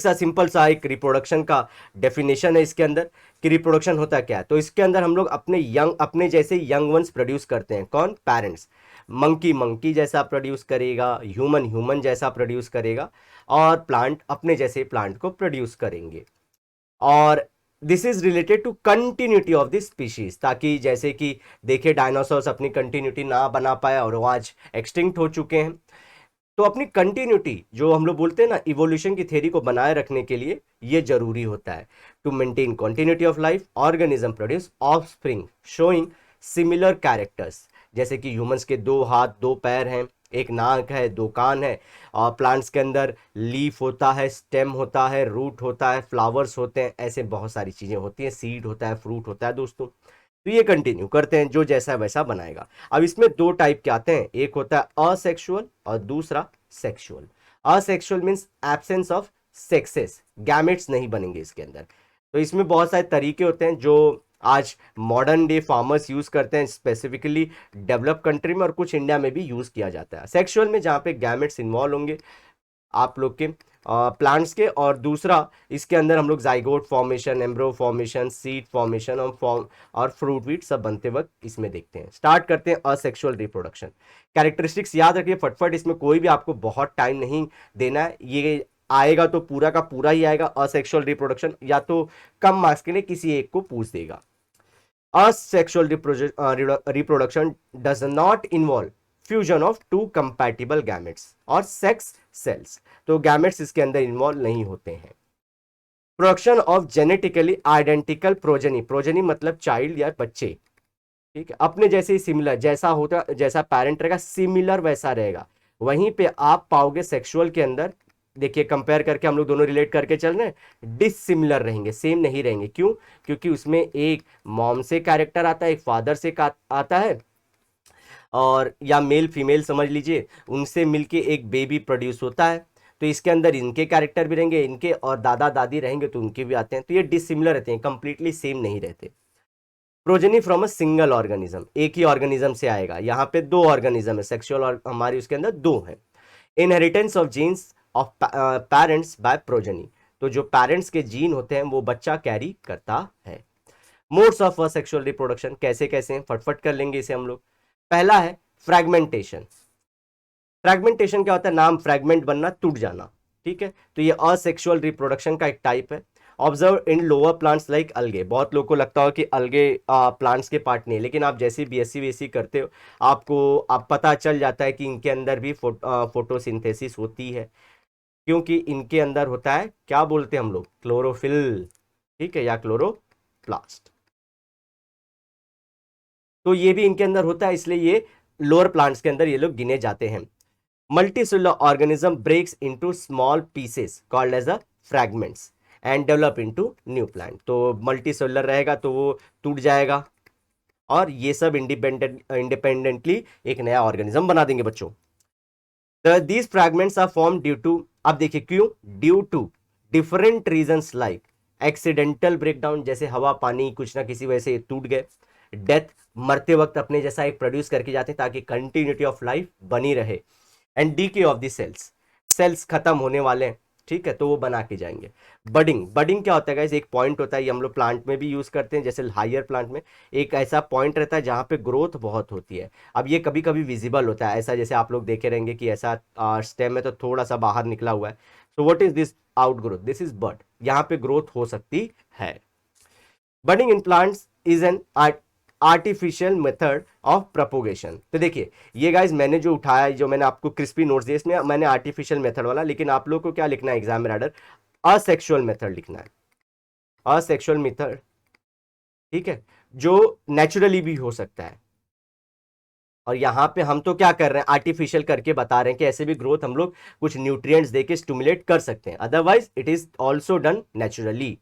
सा सिंपल सा एक रिप्रोडक्शन का डेफिनेशन है इसके अंदर कि रिप्रोडक्शन होता क्या है। तो इसके अंदर हम लोग अपने जैसे यंग वंस प्रोड्यूस करते हैं। कौन? पेरेंट्स। मंकी मंकी जैसा प्रोड्यूस करेगा, ह्यूमन ह्यूमन जैसा प्रोड्यूस करेगा, और प्लांट अपने जैसे प्लांट को प्रोड्यूस करेंगे। और this is related to continuity of this species, ताकि जैसे कि देखिए डायनासोर्स अपनी कंटिन्यूटी ना बना पाया और वो आज एक्सटिंक्ट हो चुके हैं। तो अपनी कंटिन्यूटी जो हम लोग बोलते हैं ना, इवोल्यूशन की थ्योरी को बनाए रखने के लिए ये जरूरी होता है। To maintain continuity of life, organism produce offspring showing similar characters. जैसे कि ह्यूमंस के 2 हाथ 2 पैर हैं, एक नाक है, 2 कान है। और प्लांट्स के अंदर लीफ होता है, स्टेम होता है, रूट होता है, फ्लावर्स होते हैं, ऐसे बहुत सारी चीजें होती हैं, सीड होता है, फ्रूट होता है दोस्तों। तो ये कंटिन्यू करते हैं, जो जैसा वैसा बनाएगा। अब इसमें 2 टाइप के आते हैं, एक होता है असेक्सुअल और दूसरा sexual. Asexual means absence of sexes, gametes नहीं बनेंगे इसके अंदर। तो इसमें बहुत सारे तरीके होते हैं जो आज मॉडर्न डे फार्मर्स यूज करते हैं, स्पेसिफिकली डेवलप कंट्री में, और कुछ इंडिया में भी यूज किया जाता है। सेक्सुअल में जहाँ पे गैमेट्स इन्वॉल्व होंगे आप लोग के प्लांट्स के, और दूसरा इसके अंदर हम लोग zygote formation, एम्ब्रो formation, seed formation और फ्रूट वीट सब बनते वक्त इसमें देखते हैं। स्टार्ट करते हैं असेक्सुअल रिप्रोडक्शन। कैरेक्टरिस्टिक्स याद रखिए फटफट, इसमें कोई भी आपको बहुत टाइम नहीं देना है। ये आएगा तो पूरा का पूरा ही आएगा असेक्सुअल रिप्रोडक्शन, या तो कम मार्क्स के लिए किसी एक को पूछ देगा। Asexual reproduction does not involve fusion of 2 compatible gametes और सेक्स सेल्स। तो गैमेट्स इसके अंदर इन्वॉल्व नहीं होते हैं। Production of genetically identical progeny, progeny मतलब चाइल्ड या बच्चे, ठीक है, अपने जैसे ही सिमिलर, जैसा होता जैसा पेरेंट रहेगा सिमिलर वैसा रहेगा। वहीं पे आप पाओगे सेक्सुअल के अंदर, देखिए कंपेयर करके हम लोग दोनों रिलेट करके चल रहे हैं, डिसिमिलर रहेंगे, सेम नहीं रहेंगे। क्यों? क्योंकि उसमें एक मॉम से कैरेक्टर आता है, एक फादर से आता है, और या मेल फीमेल समझ लीजिए, उनसे मिलके एक बेबी प्रोड्यूस होता है। तो इसके अंदर इनके कैरेक्टर भी रहेंगे, इनके, और दादा दादी रहेंगे तो उनके भी आते हैं। तो ये डिसिमिलर रहते हैं, कंप्लीटली सेम नहीं रहते। Progeny from a single organism, एक ही ऑर्गेनिज्म से आएगा। यहाँ पे 2 ऑर्गेनिज्म है सेक्सुअल, और हमारी उसके अंदर 2 है। Inheritance of genes of parents by progeny, तो जो पेरेंट्स के जीन होते हैं वो बच्चा कैरी करता है। मोड्स ऑफ सेक्सुअल रिप्रोडक्शन कैसे कैसे हैं, फटफट कर लेंगे इसे हम लोग। पहला है फ्रैगमेंटेशन। फ्रैगमेंटेशन क्या होता है? नाम फ्रैगमेंट बनना, टूट जाना, ठीक है। तो ये असेक्सुअल रिप्रोडक्शन का एक टाइप है। Observe in lower plants like अलगे। बहुत लोग को लगता हो कि अलगे प्लांट्स के पार्ट नहीं, लेकिन आप जैसे बीएससी बीएससी करते हो आप पता चल जाता है कि इनके अंदर भी फोटोसिंथेसिस होती है। क्योंकि इनके अंदर होता है, क्या बोलते हैं हम लोग, क्लोरोफिल, ठीक है, या क्लोरोप्लास्ट। तो ये भी इनके अंदर होता है, इसलिए ये लोअर प्लांट्स के अंदर ये लोग गिने जाते हैं। Multicellular organism breaks into small pieces called as a fragments and develop into new plant. तो मल्टीसेलुलर रहेगा तो वो टूट जाएगा, और ये सब इंडिपेंडेंटली एक नया ऑर्गेनिज्म बना देंगे बच्चों। These fragments are form due to, अब देखिए क्यों, due to different reasons like accidental breakdown, जैसे हवा पानी कुछ ना किसी वजह से टूट गए। डेथ, मरते वक्त अपने जैसा एक प्रोड्यूस करके जाते हैं ताकि कंटिन्यूटी ऑफ लाइफ बनी रहे। And decay of the cells, cells खत्म होने वाले हैं, ठीक है, तो वो बना के जाएंगे। बडिंग, बडिंग क्या होता है गाइस? एक पॉइंट होता है, ये हम लोग प्लांट में भी यूज करते हैं, जैसे हायर प्लांट में एक ऐसा पॉइंट रहता है जहां पे ग्रोथ बहुत होती है। अब ये कभी कभी विजिबल होता है, ऐसा जैसे आप लोग देखे रहेंगे कि ऐसा स्टेम में तो थोड़ा सा बाहर निकला हुआ है। So what is this out growth? This is bud, यहाँ पे ग्रोथ हो सकती है। Budding in plants is an artificial method of propagation. तो देखिए ये गाइज मैंने जो उठाया, जो मैंने आपको क्रिस्पी नोट्स दिए, इसमें मैंने आर्टिफिशियल मेथड वाला, लेकिन आप लोग को क्या लिखना है एग्जाम में राडर, असेक्सुअल मेथड लिखना है। असेक्सुअल मेथड, ठीक है, जो नेचुरली भी हो सकता है। और यहां पे हम तो क्या कर रहे हैं, आर्टिफिशियल करके बता रहे हैं कि ऐसे भी ग्रोथ हम लोग कुछ न्यूट्रिएंट्स देके स्टिमुलेट कर सकते हैं, otherwise it is also done naturally.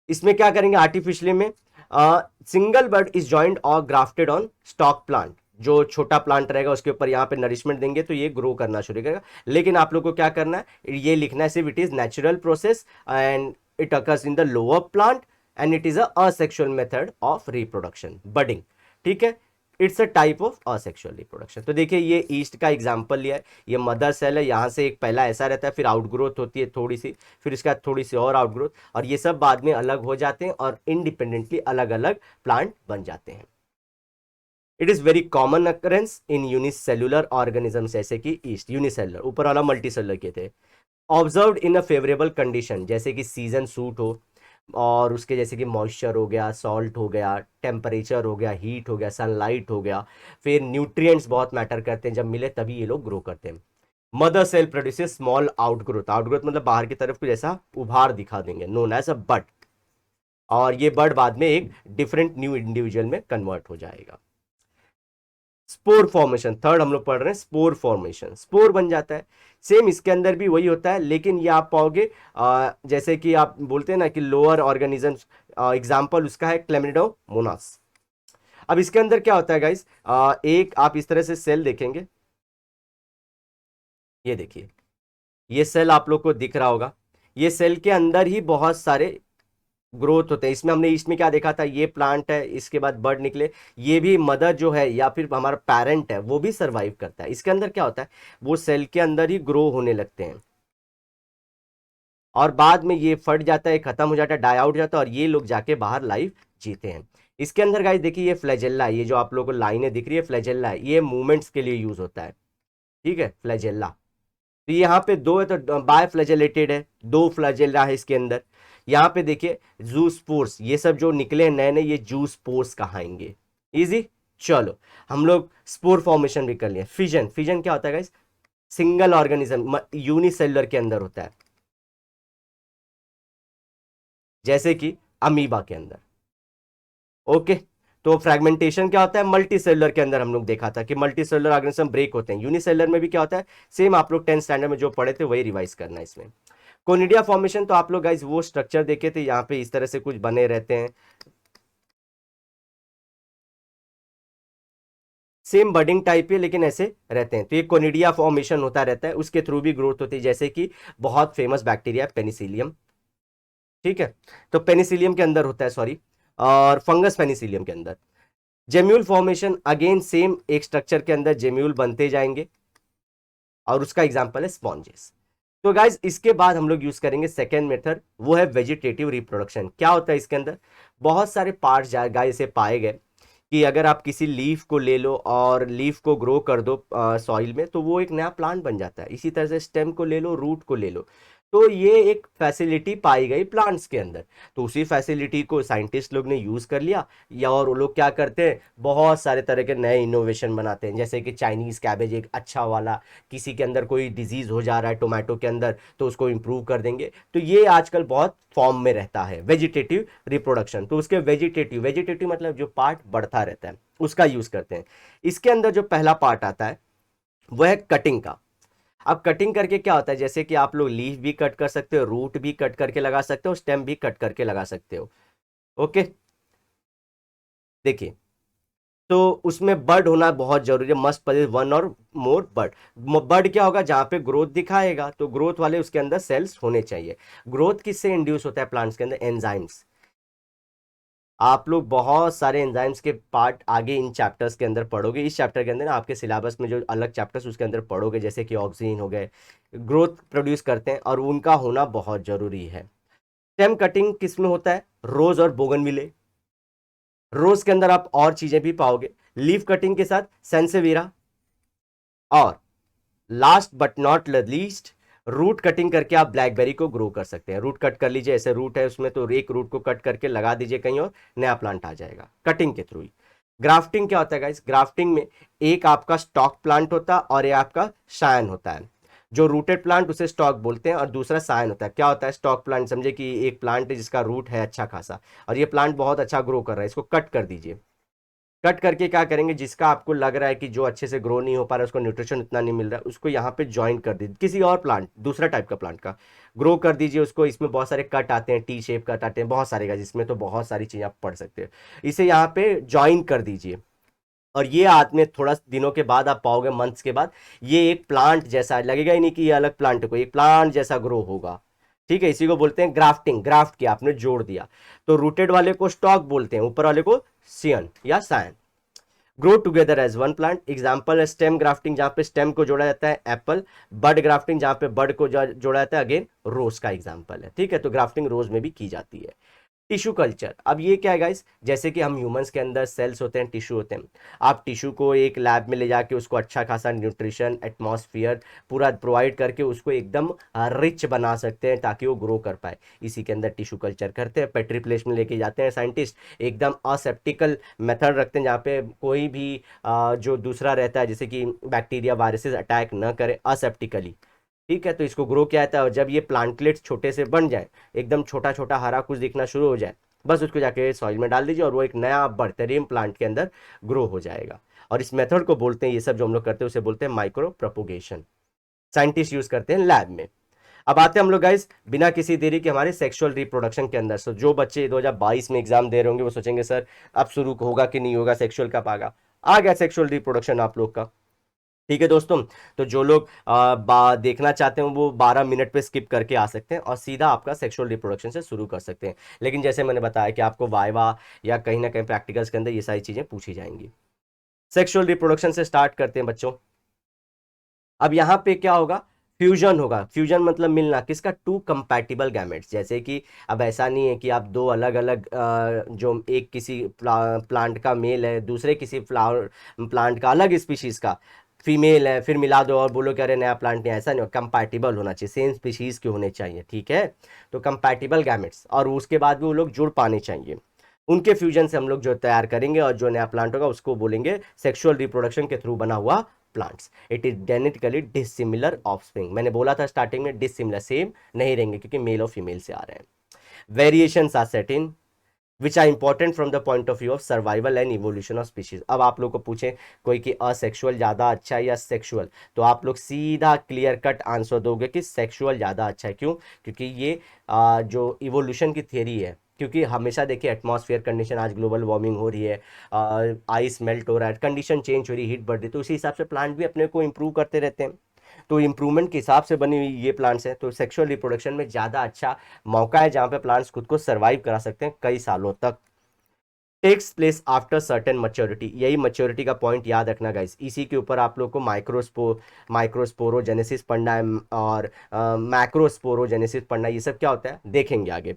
इसमें क्या करेंगे आर्टिफिशियली में, सिंगल बर्ड इज जॉइंट और ग्राफ्टेड ऑन स्टॉक प्लांट, जो छोटा प्लांट रहेगा उसके ऊपर यहाँ पे नरिशमेंट देंगे तो ये ग्रो करना शुरू करेगा। लेकिन आप लोग को क्या करना है, ये लिखना है सिर्फ, it is natural process and it occurs in the lower plant and it is asexual method of reproduction, budding, ठीक है। It's a type of asexual reproduction. तो देखिए ये ईस्ट का एग्जांपल लिया है, ये मदर सेल है, यहाँ से एक पहला ऐसा रहता है, फिर आउटग्रोथ होती है थोड़ी सी, फिर इसके बाद थोड़ी सी और आउटग्रोथ, और ये सब बाद में अलग हो जाते हैं और इंडिपेंडेंटली अलग अलग प्लांट बन जाते हैं। It is very common occurrence in unicellular organism, जैसे कि ईस्ट यूनिसेल्युलर, ऊपर वाला मल्टीसेल्युलर के थे। Observed in a favourable condition, जैसे कि सीजन सूट हो, और उसके जैसे कि मॉइस्चर हो गया, सॉल्ट हो गया, टेम्परेचर हो गया, हीट हो गया, सनलाइट हो गया, फिर न्यूट्रिएंट्स बहुत मैटर करते हैं, जब मिले तभी ये लोग ग्रो करते हैं। Mother cell produces small outgrowth, outgrowth मतलब बाहर की तरफ कुछ ऐसा उभार दिखा देंगे, नोन एज अ बड, और ये बड बाद में एक डिफरेंट न्यू इंडिविजुअल में कन्वर्ट हो जाएगा। स्पोर फॉर्मेशन, थर्ड हम लोग पढ़ रहे हैं, स्पोर फॉर्मेशन, स्पोर बन जाता है। सेम इसके अंदर भी वही होता है, लेकिन ये आप पाओगे जैसे कि आप बोलते हैं ना कि लोअर ऑर्गेनिजम्स, एग्जांपल उसका है क्लेमिडोमोनास। अब इसके अंदर क्या होता है गाइस, एक आप इस तरह से सेल देखेंगे, ये देखिए, ये सेल आप लोग को दिख रहा होगा, ये सेल के अंदर ही बहुत सारे ग्रोथ होते हैं। इसमें हमने ईस्ट में क्या देखा था, ये प्लांट है, इसके बाद बर्ड निकले, ये भी मदर जो है या फिर हमारा पेरेंट है वो भी सरवाइव करता है। इसके अंदर क्या होता है, वो सेल के अंदर ही ग्रो होने लगते हैं, और बाद में ये फट जाता है, खत्म हो जाता है, डाई आउट हो जाता है, और ये लोग जाके बाहर लाइफ जीते हैं। इसके अंदर गाइस देखिए, ये फ्लैजेल्ला है, ये जो आप लोगों को लाइनें दिख रही है फ्लैजेल्ला है, ये मूवमेंट्स के लिए यूज होता है, ठीक है, फ्लैजेल्ला। तो यहाँ पे दो है, तो बाय फ्लैजेलेटेड है, दो फ्लैजेला है इसके अंदर। यहाँ पे देखिए जू स्पोर्स, ये सब जो निकले हैं नए नए, ये जू स्पोर्स कहाएंगे, इजी। चलो हम लोग स्पोर फॉर्मेशन भी कर लिए। फिजन, फिजन क्या होता है गाइस, सिंगल ऑर्गेनिज्म यूनिसेलुलर के अंदर होता है, जैसे कि अमीबा के अंदर। ओके, तो फ्रेगमेंटेशन क्या होता है, मल्टी सेलुलर के अंदर हम लोग देखा था कि मल्टी सेलुलर ऑर्गेनिज्म ब्रेक होते हैं। यूनिसेलुलर में भी क्या होता है, सेम आप लोग 10th स्टैंडर्ड में जो पढ़े थे वही रिवाइज करना है इसमें। कोनिडिया फॉर्मेशन, तो आप लोग गाइस वो स्ट्रक्चर देखे थे, यहाँ पे इस तरह से कुछ बने रहते हैं, सेम बडिंग टाइप है लेकिन ऐसे रहते हैं। तो ये कोनिडिया फॉर्मेशन होता रहता है, उसके थ्रू भी ग्रोथ होती है, जैसे कि बहुत फेमस बैक्टीरिया पेनिसिलियम, ठीक है, तो पेनिसिलियम के अंदर होता है, सॉरी, और फंगस पेनिसिलियम के अंदर। जेम्यूल फॉर्मेशन अगेन सेम एक स्ट्रक्चर के अंदर जेम्यूल बनते जाएंगे, और उसका एग्जांपल है स्पॉन्जेस। तो गाइज इसके बाद हम लोग यूज करेंगे सेकेंड मेथड, वो है वेजिटेटिव रिप्रोडक्शन। क्या होता है इसके अंदर, बहुत सारे पार्ट्स गाइस से पाए गए कि अगर आप किसी लीफ को ले लो और लीफ को ग्रो कर दो सॉइल में, तो वो एक नया प्लांट बन जाता है। इसी तरह से स्टेम को ले लो, रूट को ले लो, तो ये एक फैसिलिटी पाई गई प्लांट्स के अंदर। तो उसी फैसिलिटी को साइंटिस्ट लोग ने यूज कर लिया, या और वो लोग क्या करते हैं, बहुत सारे तरह के नए इनोवेशन बनाते हैं, जैसे कि चाइनीज कैबेज एक अच्छा वाला, किसी के अंदर कोई डिजीज हो जा रहा है टोमेटो के अंदर, तो उसको इंप्रूव कर देंगे। तो ये आजकल बहुत फॉर्म में रहता है वेजिटेटिव रिप्रोडक्शन। तो उसके वेजिटेटिव, वेजिटेटिव मतलब जो पार्ट बढ़ता रहता है उसका यूज करते हैं। इसके अंदर जो पहला पार्ट आता है वह है कटिंग का। अब कटिंग करके क्या होता है, जैसे कि आप लोग लीफ भी कट कर सकते हो, रूट भी कट करके लगा सकते हो, स्टेम भी कट करके लगा सकते हो। ओके, देखिए, तो उसमें बर्ड होना बहुत जरूरी है, मस्ट पजेस वन और मोर बर्ड। बर्ड क्या होगा, जहां पे ग्रोथ दिखाएगा तो ग्रोथ वाले उसके अंदर सेल्स होने चाहिए। ग्रोथ किससे इंड्यूस होता है प्लांट्स के अंदर, एंजाइम्स। आप लोग बहुत सारे एंजाइम्स के पार्ट आगे इन चैप्टर्स के अंदर पढ़ोगे। इस चैप्टर के अंदर ना आपके सिलेबस में जो अलग चैप्टर्स उसके अंदर पढ़ोगे, जैसे कि ऑक्सीजन हो गए, ग्रोथ प्रोड्यूस करते हैं और उनका होना बहुत जरूरी है। स्टेम कटिंग किस में होता है, रोज और बोगनविले। रोज के अंदर आप और चीजें भी पाओगे, लीफ कटिंग के साथ सेंसेविरा, और last but not least root cutting करके आप ब्लैकबेरी को ग्रो कर सकते हैं। रूट कट कर लीजिए, ऐसे रूट है उसमें, तो एक रूट को कट करके लगा दीजिए कहीं और नया प्लांट आ जाएगा कटिंग के थ्रू ही। ग्राफ्टिंग क्या होता है गाइस, ग्राफ्टिंग में एक आपका स्टॉक प्लांट होता है और ये आपका सायन होता है। जो रूटेड प्लांट उसे स्टॉक बोलते हैं, और दूसरा सायन होता है। क्या होता है स्टॉक प्लांट, समझे कि एक प्लांट है जिसका रूट है अच्छा खासा, और ये प्लांट बहुत अच्छा ग्रो कर रहा है, इसको कट कर दीजिए। कट करके क्या करेंगे, जिसका आपको लग रहा है कि जो अच्छे से ग्रो नहीं हो पा रहा है, उसको न्यूट्रिशन इतना नहीं मिल रहा है, उसको यहाँ पे ज्वाइन कर दीजिए किसी और प्लांट, दूसरा टाइप का प्लांट का ग्रो कर दीजिए उसको। इसमें बहुत सारे कट आते हैं, टी शेप कट आते हैं, बहुत सारे का, जिसमें तो बहुत सारी चीजें आप पढ़ सकते हो। इसे यहाँ पे ज्वाइन कर दीजिए, और ये आज में थोड़ा दिनों के बाद आप पाओगे, मंथ्स के बाद, ये एक प्लांट जैसा लगेगा ही नहीं कि ये अलग प्लांट को, एक प्लांट जैसा ग्रो होगा। ठीक है, इसी को बोलते हैं ग्राफ्टिंग। ग्राफ्ट किया आपने, जोड़ दिया। तो रूटेड वाले को स्टॉक बोलते हैं, ऊपर वाले को सियन या scion. Grow together as one plant, example है स्टेम ग्राफ्टिंग जहां पे स्टेम को जोड़ा जाता है एप्पल, बड ग्राफ्टिंग जहां पे बड को जोड़ा जाता है अगेन रोज का एग्जाम्पल है, ठीक है। तो ग्राफ्टिंग रोज में भी की जाती है। टिश्यू कल्चर, अब ये क्या है गाइस, जैसे कि हम ह्यूमंस के अंदर सेल्स होते हैं, टिश्यू होते हैं, आप टिश्यू को एक लैब में ले जाके उसको अच्छा खासा न्यूट्रिशन एटमॉस्फेयर पूरा प्रोवाइड करके उसको एकदम रिच बना सकते हैं ताकि वो ग्रो कर पाए, इसी के अंदर टिश्यू कल्चर करते हैं। पेट्री प्लेस में लेके जाते हैं साइंटिस्ट, एकदम असेप्टिकल मेथड रखते हैं जहाँ पे कोई भी जो दूसरा रहता है जैसे कि बैक्टीरिया वायरसेस अटैक न करे असेप्टिकली, ठीक है। तो इसको ग्रो किया जाता है और जब ये प्लांटलेट्स छोटे से बन जाए, एकदम छोटा छोटा हरा कुछ दिखना शुरू हो जाए, बस उसको जाके सॉइल में डाल दीजिए और वो एक नया बेहतरीन प्लांट के अंदर ग्रो हो जाएगा। और इस मेथड को बोलते हैं, ये सब जो हम लोग करते हैं उसे बोलते हैं माइक्रो प्रोपोगेशन, साइंटिस्ट यूज करते हैं लैब में। अब आते हैं हम लोग गाइस बिना किसी देरी के हमारे सेक्सुअल रिप्रोडक्शन के अंदर। सो जो बच्चे 2022 में एग्जाम दे रहे होंगे वो सोचेंगे सर अब शुरू होगा कि नहीं होगा, सेक्सुअल कब आएगा, आ गया सेक्सुअल रिप्रोडक्शन आप लोग का, ठीक है दोस्तों। तो जो लोग देखना चाहते हैं वो 12 मिनट पे स्किप करके आ सकते हैं और सीधा आपका सेक्सुअल रिप्रोडक्शन से शुरू कर सकते हैं। लेकिन जैसे मैंने बताया कि आपको वाइवा या कहीं ना कहीं प्रैक्टिकल्स के अंदर ये सारी चीजें पूछी जाएंगी। सेक्सुअल रिप्रोडक्शन से स्टार्ट करते हैं बच्चों। अब यहाँ पे क्या होगा, फ्यूजन होगा। फ्यूजन मतलब मिलना किसका, टू कंपैटिबल गैमेट्स। जैसे कि अब ऐसा नहीं है कि आप दो अलग अलग जो एक किसी प्लांट का मेल है दूसरे किसी फ्लावर प्लांट का अलग स्पीशीज का फीमेल है फिर मिला दो और बोलो कि अरे नया प्लांट नहीं, ऐसा नहीं हो, कंपैटिबल होना चाहिए, सेम स्पीशीज के होने चाहिए, ठीक है। तो कंपैटिबल गैमेट्स, और उसके बाद भी वो लोग जुड़ पाने चाहिए, उनके फ्यूजन से हम लोग जो तैयार करेंगे और जो नया प्लांट होगा उसको बोलेंगे सेक्सुअल रिप्रोडक्शन के थ्रू बना हुआ plants. It is genetically dissimilar offspring, मैंने बोला था स्टार्टिंग में डिसिमिलर सेम नहीं रहेंगे क्योंकि मेल और फीमेल से आ रहे हैं। Variations are set in which are important from the point of view of survival and evolution of species. अब आप लोग को पूछे कोई कि असेक्सुअल ज़्यादा अच्छा है या सेक्सुअल, तो आप लोग सीधा क्लियर कट आंसर दोगे कि सेक्सुअल ज़्यादा अच्छा है। क्यों, क्योंकि ये जो इवोल्यूशन की थियरी है, क्योंकि हमेशा देखिए एटमॉस्फेयर कंडीशन, आज ग्लोबल वार्मिंग हो रही है, आइस मेल्ट हो रहा है, कंडीशन चेंज हो रही है, हीट बढ़ रही है, तो उसी हिसाब से प्लांट भी अपने को इंप्रूव करते रहते हैं। तो इम्प्रूवमेंट के हिसाब से बनी हुई ये प्लांट्स हैं, तो सेक्सुअल रिप्रोडक्शन में ज़्यादा अच्छा मौका है जहाँ पे प्लांट्स खुद को सर्वाइव करा सकते हैं कई सालों तक। Takes place after certain maturity, यही मैच्योरिटी का पॉइंट याद रखना गाइस। इसी के ऊपर आप लोग को माइक्रोस्पोरोजेनेसिस पढ़ना है और मैक्रोस्पोरोजेनेसिस पढ़ना है, ये सब क्या होता है देखेंगे आगे।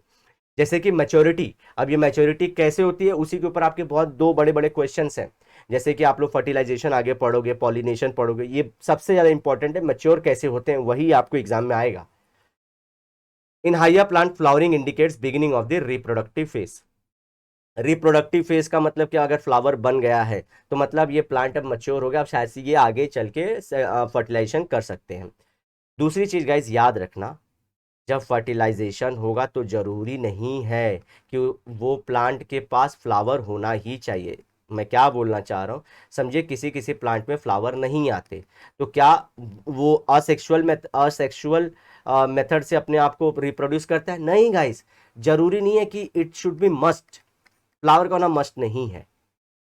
जैसे कि मैच्योरिटी, अब ये मैच्योरिटी कैसे होती है उसी के ऊपर आपके बहुत दो बड़े बड़े क्वेश्चंस हैं। जैसे कि आप लोग फर्टिलाइजेशन आगे पढ़ोगे, पॉलिनेशन पढ़ोगे, ये सबसे ज़्यादा इंपॉर्टेंट है, मैच्योर कैसे होते हैं वही आपको एग्जाम में आएगा। In higher plant flowering indicates beginning of the reproductive phase. Reproductive phase का मतलब क्या, अगर फ्लावर बन गया है तो मतलब ये प्लांट अब मच्योर हो गया, अब शायद से ये आगे चल के फर्टिलाइजेशन कर सकते हैं। दूसरी चीज गाइज याद रखना, जब फर्टिलाइजेशन होगा तो जरूरी नहीं है कि वो प्लांट के पास फ्लावर होना ही चाहिए। मैं क्या बोलना चाह रहा हूँ समझिए, किसी किसी प्लांट में फ्लावर नहीं आते, तो क्या वो असेक्सुअल मेथड से अपने आप को रिप्रोड्यूस करता है, नहीं गाइस। जरूरी नहीं है कि it should be must, flower का होना मस्ट नहीं है,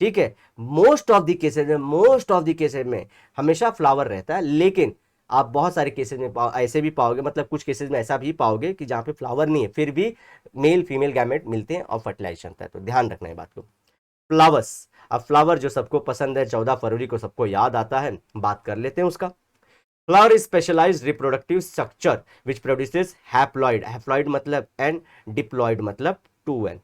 ठीक है। मोस्ट ऑफ द केसेज में हमेशा फ्लावर रहता है, लेकिन आप बहुत सारे केसेज में ऐसे भी पाओगे, मतलब कुछ केसेज में ऐसा भी पाओगे कि जहां पे फ्लावर नहीं है फिर भी मेल फीमेल गैमेट मिलते हैं और फर्टिलाइजेशन होता है, तो ध्यान रखना है बात को। फ्लावर्स, अब फ्लावर जो सबको पसंद है, 14 फरवरी को सबको याद आता है, बात कर लेते हैं उसका। Flower is specialised reproductive structure which produces haploid, haploid मतलब एन, डिप्लॉइड मतलब 2n।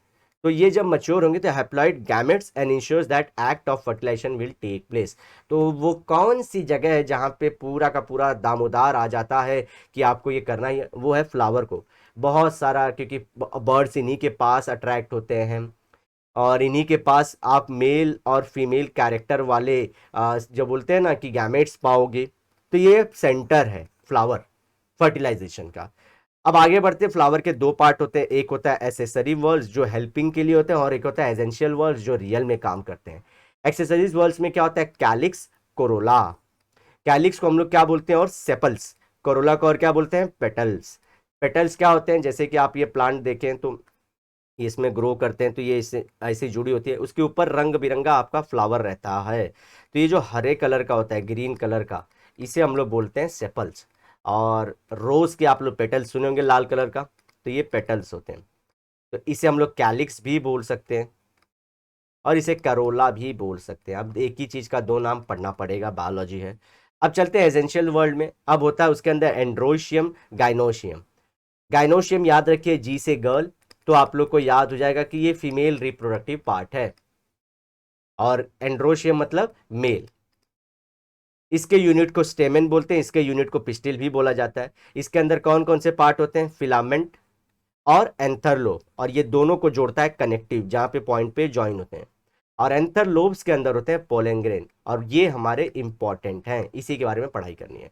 तो ये जब मच्योर होंगे तो haploid gametes and ensures that act of fertilisation will take place. तो वो कौन सी जगह है जहाँ पे पूरा का पूरा दामोदार आ जाता है कि आपको ये करना ही, वो है फ्लावर को। बहुत सारा, क्योंकि बर्ड्स इन्हीं के पास अट्रैक्ट होते हैं और इन्हीं के पास आप मेल और फीमेल कैरेक्टर वाले जो बोलते हैं ना कि गैमेट्स पाओगे, तो ये सेंटर है फ्लावर फर्टिलाइजेशन का। अब आगे बढ़ते, फ्लावर के दो पार्ट होते हैं, एक होता है एसेसरी वर्ल्स जो हेल्पिंग के लिए होते हैं और एक होता है एसेंशियल वर्ल्स जो रियल में काम करते हैं। एक्सेसरीज वर्ल्स में क्या होता है, कैलिक्स, कोरोला। कैलिक्स को हम लोग क्या बोलते हैं और सेपल्स, कोरोला को और क्या बोलते हैं, पेटल्स। पेटल्स क्या होते हैं, जैसे कि आप ये प्लांट देखें तो ये इसमें ग्रो करते हैं तो ये इससे ऐसी जुड़ी होती है, उसके ऊपर रंग बिरंगा आपका फ्लावर रहता है। तो ये जो हरे कलर का होता है, ग्रीन कलर का, इसे हम लोग बोलते हैं सेपल्स। और रोज के आप लोग पेटल्स सुने होंगे लाल कलर का, तो ये पेटल्स होते हैं, तो इसे हम लोग कैलिक्स भी बोल सकते हैं। और इसे करोला भी बोल सकते हैं। अब एक ही चीज का दो नाम पढ़ना पड़ेगा, बायोलॉजी है। अब चलते हैं एसेंशियल वर्ल्ड में। अब होता है उसके अंदर एंड्रोशियम, गाइनोशियम। गाइनोशियम याद रखिए, जी से गर्ल, तो आप लोग को याद हो जाएगा कि ये फीमेल रिप्रोडक्टिव पार्ट है, और एंड्रोशियम मतलब मेल। इसके यूनिट को स्टेमेन बोलते हैं, इसके यूनिट को पिस्टिल भी बोला जाता है। इसके अंदर कौन कौन से पार्ट होते हैं? फिलामेंट और एंथरलोब, और ये दोनों को जोड़ता है कनेक्टिव, जहां पे पॉइंट पे ज्वाइन होते हैं। और एंथरलोब्स के अंदर होते हैं पोलन ग्रेन, और ये हमारे इंपॉर्टेंट हैं, इसी के बारे में पढ़ाई करनी है।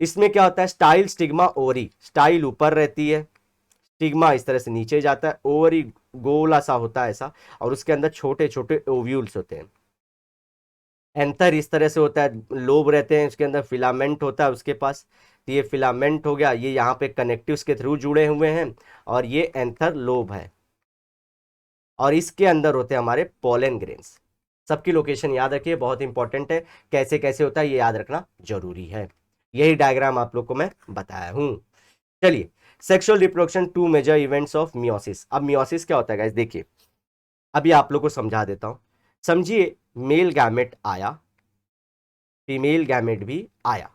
इसमें क्या होता है? Style, stigma, ovary. स्टाइल ऊपर रहती है, स्टिग्मा इस तरह से नीचे जाता है, ओवरी गोला सा होता है ऐसा, और उसके अंदर छोटे छोटे ओव्यूल्स होते हैं। एंथर इस तरह से होता है, लोब रहते हैं, उसके अंदर फिलामेंट होता है उसके पास। तो ये फिलामेंट हो गया, ये यहाँ पे कनेक्टिव्स के थ्रू जुड़े हुए हैं, और ये एंथर लोब है। और इसके अंदर होते हैं हमारे पोलन ग्रेन्स। सबकी लोकेशन याद रखिए, बहुत इंपॉर्टेंट है। कैसे कैसे होता है ये याद रखना जरूरी है। यही डायग्राम आप लोग को मैं बताया हूं। चलिए, sexual reproduction, two major events of meiosis. अब मियोसिस क्या होता है गाइस? देखिए, अभी आप लोग को समझा देता हूं। समझिए, मेल गैमेट आया, फीमेल गैमेट भी आया,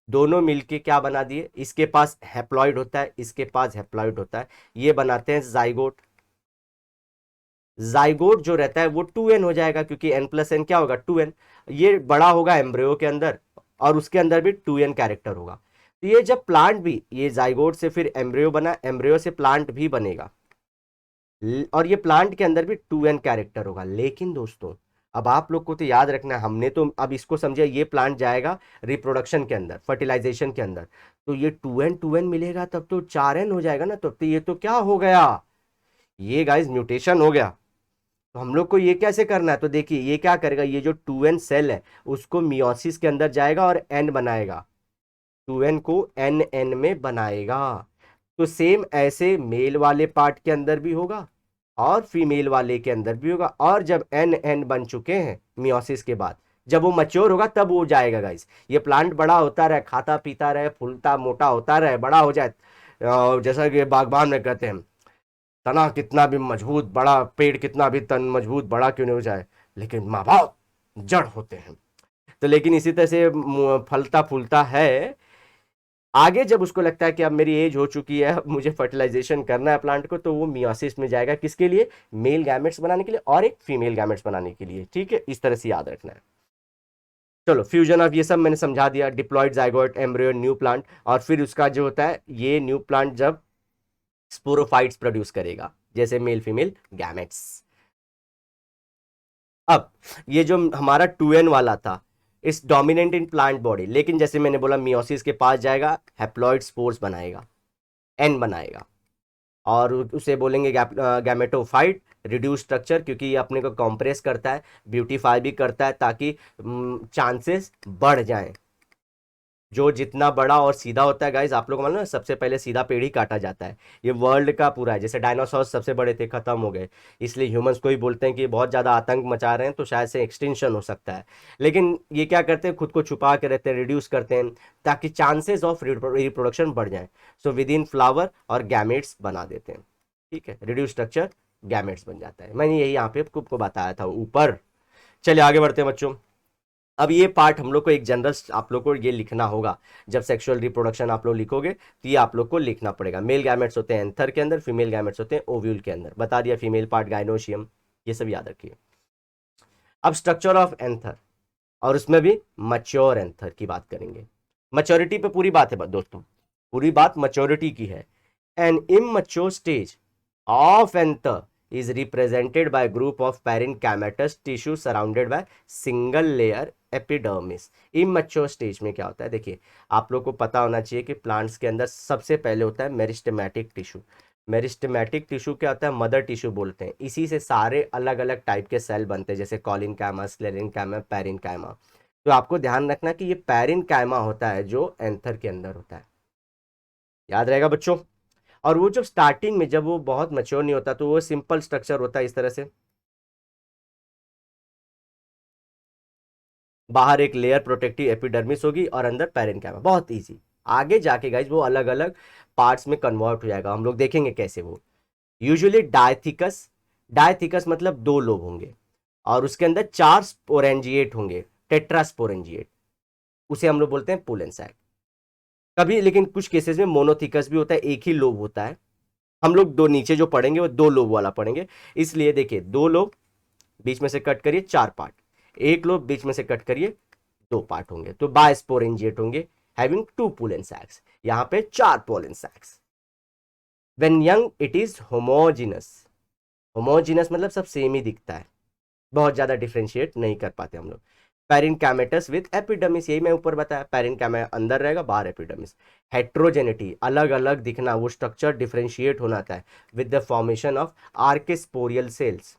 दोनों मिलके क्या बना दिए? इसके पास हैप्लॉइड होता है, इसके पास हैप्लॉइड होता है, ये बनाते हैं जाइगोट। जाइगोट जो रहता है वो 2n हो जाएगा, क्योंकि n+n क्या होगा? 2n। ये बड़ा होगा एम्ब्रियो के अंदर, और उसके अंदर भी 2n कैरेक्टर होगा। तो ये जब प्लांट भी, ये जाइगोट से फिर एम्ब्रियो बना, एम्ब्रियो से प्लांट भी बनेगा, और ये प्लांट के अंदर भी 2n कैरेक्टर होगा। लेकिन दोस्तों, अब आप लोग को तो याद रखना है, हमने तो अब इसको समझा, ये प्लांट जाएगा रिप्रोडक्शन के अंदर, फर्टिलाइजेशन के अंदर, तो ये 2n मिलेगा, तब तो 4n हो जाएगा ना। तब तो ये तो क्या हो गया? ये गाइस म्यूटेशन हो गया। तो हम लोग को ये कैसे करना है? तो देखिए, ये क्या करेगा, ये जो 2n सेल है उसको मियोसिस के अंदर जाएगा और n बनाएगा, 2n को nn में बनाएगा। तो सेम ऐसे मेल वाले पार्ट के अंदर भी होगा और फीमेल वाले के अंदर भी होगा। और जब एन एन बन चुके हैं मियोसिस के बाद, जब वो मैच्योर होगा तब वो जाएगा गाइस। ये प्लांट बड़ा होता रहे, खाता पीता रहे, फूलता मोटा होता रहे, बड़ा हो जाए, जैसा कि बागबान में कहते हैं, तना कितना भी मजबूत बड़ा, पेड़ कितना भी तन मजबूत बड़ा क्यों नहीं हो जाए, लेकिन माँ बाप जड़ होते हैं। तो लेकिन इसी तरह से फलता फूलता है। आगे जब उसको लगता है कि अब मेरी एज हो चुकी है, अब मुझे फर्टिलाइजेशन करना है प्लांट को, तो वो मियोसिस में जाएगा। किसके लिए? मेल गैमेट्स बनाने के लिए और एक फीमेल गैमेट्स बनाने के लिए। ठीक है, इस तरह से याद रखना है। चलो, फ्यूजन ऑफ ये सब मैंने समझा दिया, diploid, zygote, embryo, new plant. और फिर उसका जो होता है, ये न्यू प्लांट जब स्पोरोफाइट्स प्रोड्यूस करेगा, जैसे मेल फीमेल गैमेट्स। अब ये जो हमारा 2n वाला था, इस डोमिनेंट इन प्लांट बॉडी, लेकिन जैसे मैंने बोला मियोसिस के पास जाएगा, हैप्लॉइड स्पोर्स बनाएगा, n बनाएगा, और उसे बोलेंगे गैमेटोफाइट। रिड्यूस स्ट्रक्चर, क्योंकि ये अपने को कॉम्प्रेस करता है, ब्यूटीफाई भी करता है, ताकि चांसेस बढ़ जाएं। जो जितना बड़ा और सीधा होता है गाइज, आप लोग को मालूम है, सबसे पहले सीधा पेड़ ही काटा जाता है। ये वर्ल्ड का पूरा है, जैसे डायनासोर सबसे बड़े थे, खत्म हो गए, इसलिए ह्यूमंस को ही बोलते हैं कि ये बहुत ज्यादा आतंक मचा रहे हैं, तो शायद से एक्सटिंक्शन हो सकता है। लेकिन ये क्या करते हैं, खुद को छुपा के रहते हैं, रिड्यूस करते हैं, ताकि चांसेस ऑफ रिप्रोडक्शन बढ़ जाए। सो विद इन फ्लावर और गैमेट्स बना देते हैं। ठीक है, रिड्यूस स्ट्रक्चर गैमेट्स बन जाता है। मैंने यही यहाँ पे आपको बताया था ऊपर। चलिए आगे बढ़ते हैं बच्चों। अब ये पार्ट हम लोग को एक जनरल, आप लोग को ये लिखना होगा। जब सेक्सुअल रिप्रोडक्शन आप लोग लिखोगे तो ये आप लोग को लिखना पड़ेगा। मेल गैमेट्स होते हैं एंथर के अंदर, फीमेल गैमेट्स होते हैं ओव्यूल के अंदर। बता दिया, फीमेल पार्ट गाइनोशियम, ये सब याद रखिए। अब स्ट्रक्चर ऑफ एंथर, और उसमें भी मच्योर एंथर की बात करेंगे। मच्योरिटी पे पूरी बात है दोस्तों, पूरी बात मच्योरिटी की है। An immature stage of anther is represented by group of parenchymatous tissue surrounded by single layer epidermis। immature stage में क्या होता है? देखिए, आप लोग को पता होना चाहिए कि प्लांट्स के अंदर सबसे पहले होता है मेरिस्टेमेटिक टिश्यू। मेरिस्टेमेटिक टिश्यू क्या होता है? मदर टिश्यू बोलते हैं। इसी से सारे अलग अलग टाइप के सेल बनते हैं, जैसे कॉलिनकाइमा, स्क्लेरेनकाइमा, पैरेनकाइमा। तो आपको ध्यान रखना कि ये पैरेनकाइमा होता है जो एंथर के अंदर होता है। याद रहेगा बच्चों। और वो जब स्टार्टिंग में, जब वो बहुत मैच्योर नहीं होता, तो वो सिंपल स्ट्रक्चर होता है इस तरह से, बाहर एक लेयर प्रोटेक्टिव एपिडर्मिस होगी और अंदर पैरेन्काइमा। बहुत इजी। आगे जाके गाइज वो अलग अलग पार्ट्स में कन्वर्ट हो जाएगा, हम लोग देखेंगे कैसे वो। यूजुअली डायथिकस, डायथिकस मतलब दो लोब होंगे, और उसके अंदर 4 स्पोरेंजिएट होंगे, टेट्रास्पोरेंजिएट, उसे हम लोग बोलते हैं पोलन सैक। कभी लेकिन कुछ केसेस में मोनोथिकस भी होता है, एक ही लोब होता है। हम लोग दो नीचे जो पढ़ेंगे वो 2 लोब वाला पढ़ेंगे, इसलिए देखिए 2 लोब बीच में से कट करिए 4 पार्ट, एक लोब बीच में से कट करिए 2 पार्ट होंगे, तो बायस्पोरेंजिएट होंगे हैविंग 2 पोलन सैक्स, यहां पे 4 pollen sacs. When young it is homogenous, homogenous मतलब सब सेम ही दिखता है, बहुत ज्यादा डिफ्रेंशिएट नहीं कर पाते हम लोग। पेरिनकैमेटस विद एपिडर्मिस, यही मैं ऊपर बताया, पेरिनकैमा अंदर रहेगा बाहर एपिडर्मिस। हेट्रोजेनिटी, अलग अलग दिखना, वो स्ट्रक्चर डिफ्रेंशिएट होना था with the formation of archesporial cells.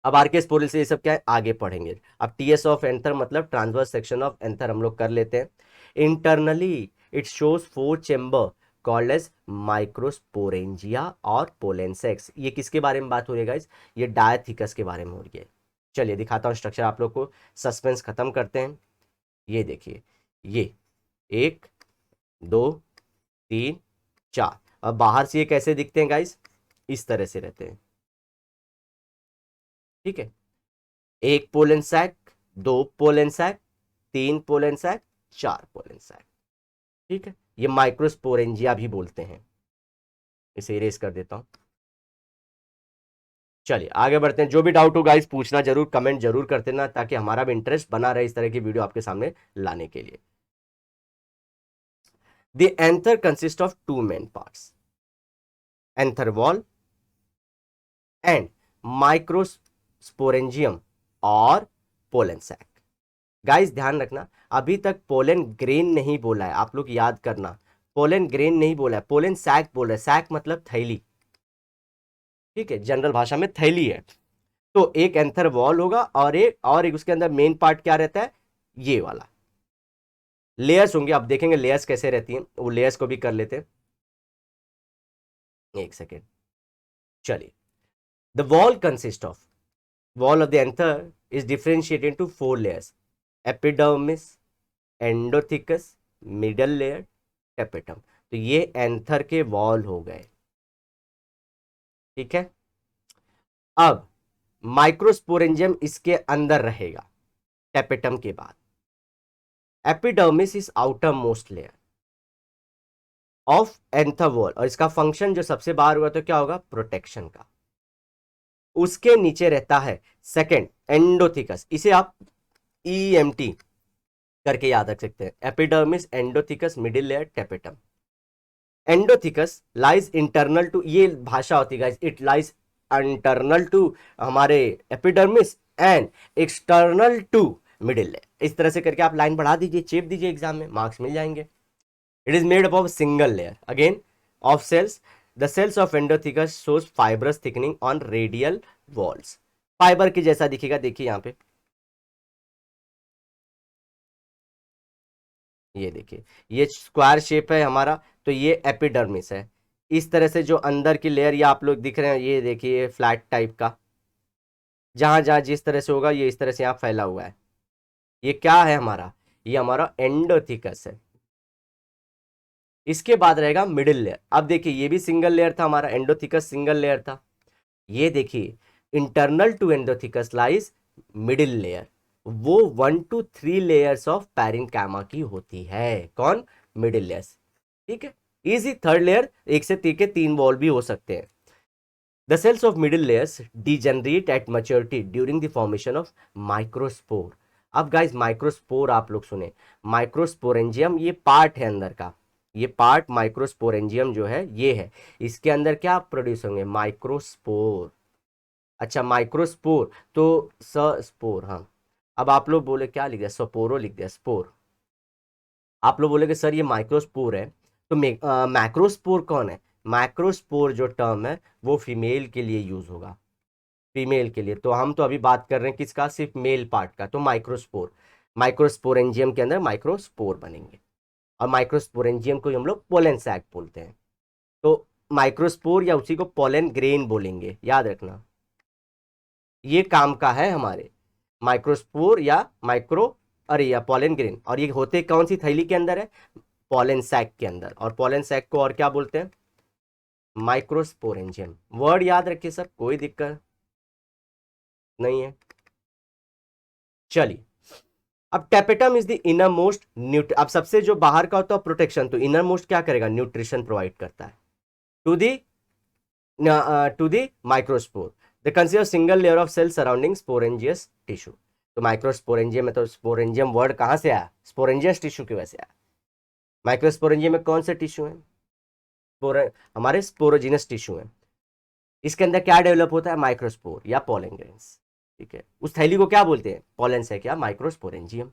अब आर्केस्पोरियल से ये सब क्या है आगे पढ़ेंगे। अब टीएस ऑफ एंथर मतलब ट्रांसवर्स सेक्शन ऑफ एंथर हम लोग कर लेते हैं। Internally it shows 4 chamber called as microsporangia और पोलेंसेक्स। ये किसके बारे में बात हो रही है गाइस, ये डायथिकस के बारे में हो रही है। चलिए दिखाता हूँ स्ट्रक्चर आप लोग को, सस्पेंस खत्म करते हैं। ये देखिए, ये 1 2 3 4, अब बाहर से ये कैसे दिखते हैं गाइस, इस तरह से रहते हैं, ठीक है। 1 pollen sac, 2 pollen sac, 3 pollen sac, 4 pollen sac, ठीक है। ये माइक्रोस्पोरेंजिया भी बोलते हैं। इसे इरेज कर देता हूं। चलिए आगे बढ़ते हैं, जो भी डाउट हो गाइस पूछना जरूर, कमेंट जरूर करते ना, ताकि हमारा भी इंटरेस्ट बना रहे इस तरह की वीडियो आपके सामने लाने के लिए। The anther consist of 2 main parts, anther wall and microsporangium और पोलन सैक। गाइस ध्यान रखना, अभी तक पोलन ग्रेन नहीं बोला है, आप लोग याद करना, पोलन ग्रेन नहीं बोला है, पोलन सैक बोल रहा है। सैक मतलब थैली, ठीक है, जनरल भाषा में थैली है। तो एक एंथर वॉल होगा और एक उसके अंदर मेन पार्ट क्या रहता है, ये वाला लेयर्स होंगे। आप देखेंगे लेयर्स कैसे रहती हैं, वो लेयर्स को भी कर लेते हैं, एक सेकेंड। चलिए, the wall consist of, wall of the anther is differentiated into 4 layers: epidermis, endothecus, middle layer, tapetum। तो ये एंथर के वॉल हो गए, ठीक है। अब माइक्रोस्पोरेंजियम इसके अंदर रहेगा टेपेटम के बाद। Epidermis is outer most layer of anther wall, और इसका फंक्शन जो सबसे बाहर हुआ तो क्या होगा, प्रोटेक्शन का। उसके नीचे रहता है सेकंड एंडोथिकस, इसे आप EMT करके याद रख सकते हैं, epidermis, endothecium, middle layer, tapetum. Endothecium lies internal to, ये भाषा होती है guys, it lies internal to हमारे epidermis and external to middle layer. इस तरह से करके आप लाइन बढ़ा दीजिए, चेप दीजिए, एग्जाम में मार्क्स मिल जाएंगे। It is made up of single layer again of cells. The cells of endothecium shows fibrous thickening on radial walls, fibre के जैसा दिखेगा, देखिए यहाँ पे, ये देखिए ये स्क्वायर शेप है हमारा, तो ये एपिडर्मिस है। इस तरह से जो अंदर की लेयर ये आप लोग दिख रहे हैं, ये देखिए फ्लैट टाइप का, जहां जहां जिस तरह से होगा ये इस तरह से यहाँ फैला हुआ है, ये क्या है हमारा, ये हमारा एंडोथिकस है। इसके बाद रहेगा मिडिल लेयर। अब देखिए ये भी सिंगल लेयर था हमारा, एंडोथिकस सिंगल लेयर था। ये देखिए internal to endothecium lies middle layer, वो 1 to 3 लेयर्स ऑफ पैरेन्काइमा की होती है, कौन, मिडिल लेयर्स, ठीक है। इजी, थर्ड लेयर 1 से 3 के 3 वॉल भी हो सकते हैं। The cells of middle layers degenerate at maturity during the formation of microspore. अब गाइस माइक्रोस्पोर आप लोग सुने, माइक्रोस्पोरेंजियम ये पार्ट है अंदर का, ये पार्ट माइक्रोस्पोरेंजियम जो है ये है, इसके अंदर क्या प्रोड्यूस होंगे, माइक्रोस्पोर। अच्छा माइक्रोस्पोर तो स्पोर, हाँ। अब आप लोग बोले क्या लिख दिया, स्पोरो लिख दिया, स्पोर। आप लोग बोले कि सर ये माइक्रोस्पोर है, तो मैक्रोस्पोर कौन है, मैक्रोस्पोर जो टर्म है वो फीमेल के लिए यूज होगा, फीमेल के लिए। तो हम तो अभी बात कर रहे हैं किसका, सिर्फ मेल पार्ट का, तो माइक्रोस्पोर, माइक्रोस्पोरेंजियम के अंदर माइक्रोस्पोर बनेंगे, और माइक्रोस्पोरेंजियम को हम लोग पोलन सैक बोलते हैं। तो माइक्रोस्पोर या उसी को पोलन ग्रेन बोलेंगे, याद रखना, ये काम का है हमारे माइक्रोस्पोर या माइक्रो, अरे या पोलन ग्रेन। और ये होते कौन सी थैली के अंदर है, पोलन सैक के अंदर, और पोलन सैक को और क्या बोलते हैं, माइक्रोस्पोरेंजियम। वर्ड याद रखिए सर, कोई दिक्कत नहीं है। चलिए, अब tapetum is the inner most अब सबसे जो बाहर का होता है प्रोटेक्शन, तो इनर मोस्ट क्या करेगा, न्यूट्रिशन प्रोवाइड करता है to the microspore. The consider single layer of cell surrounding sporogenous tissue. तो माइक्रोस्पोरेंजियम में, तो स्पोरेंजियम वर्ड कहां से आया, स्पोरेंजियस टिश्यू की वजह से आया। माइक्रोस्पोरेंजियम में कौन से टिश्यू है, हमारे स्पोरोजिनस टिश्यू है। इसके अंदर क्या डेवलप होता है, माइक्रोस्पोर या पोलन ग्रेन्स। ठीक है, उस थैली को क्या बोलते हैं, पोलेंस है क्या, माइक्रोस्पोरेंजियम।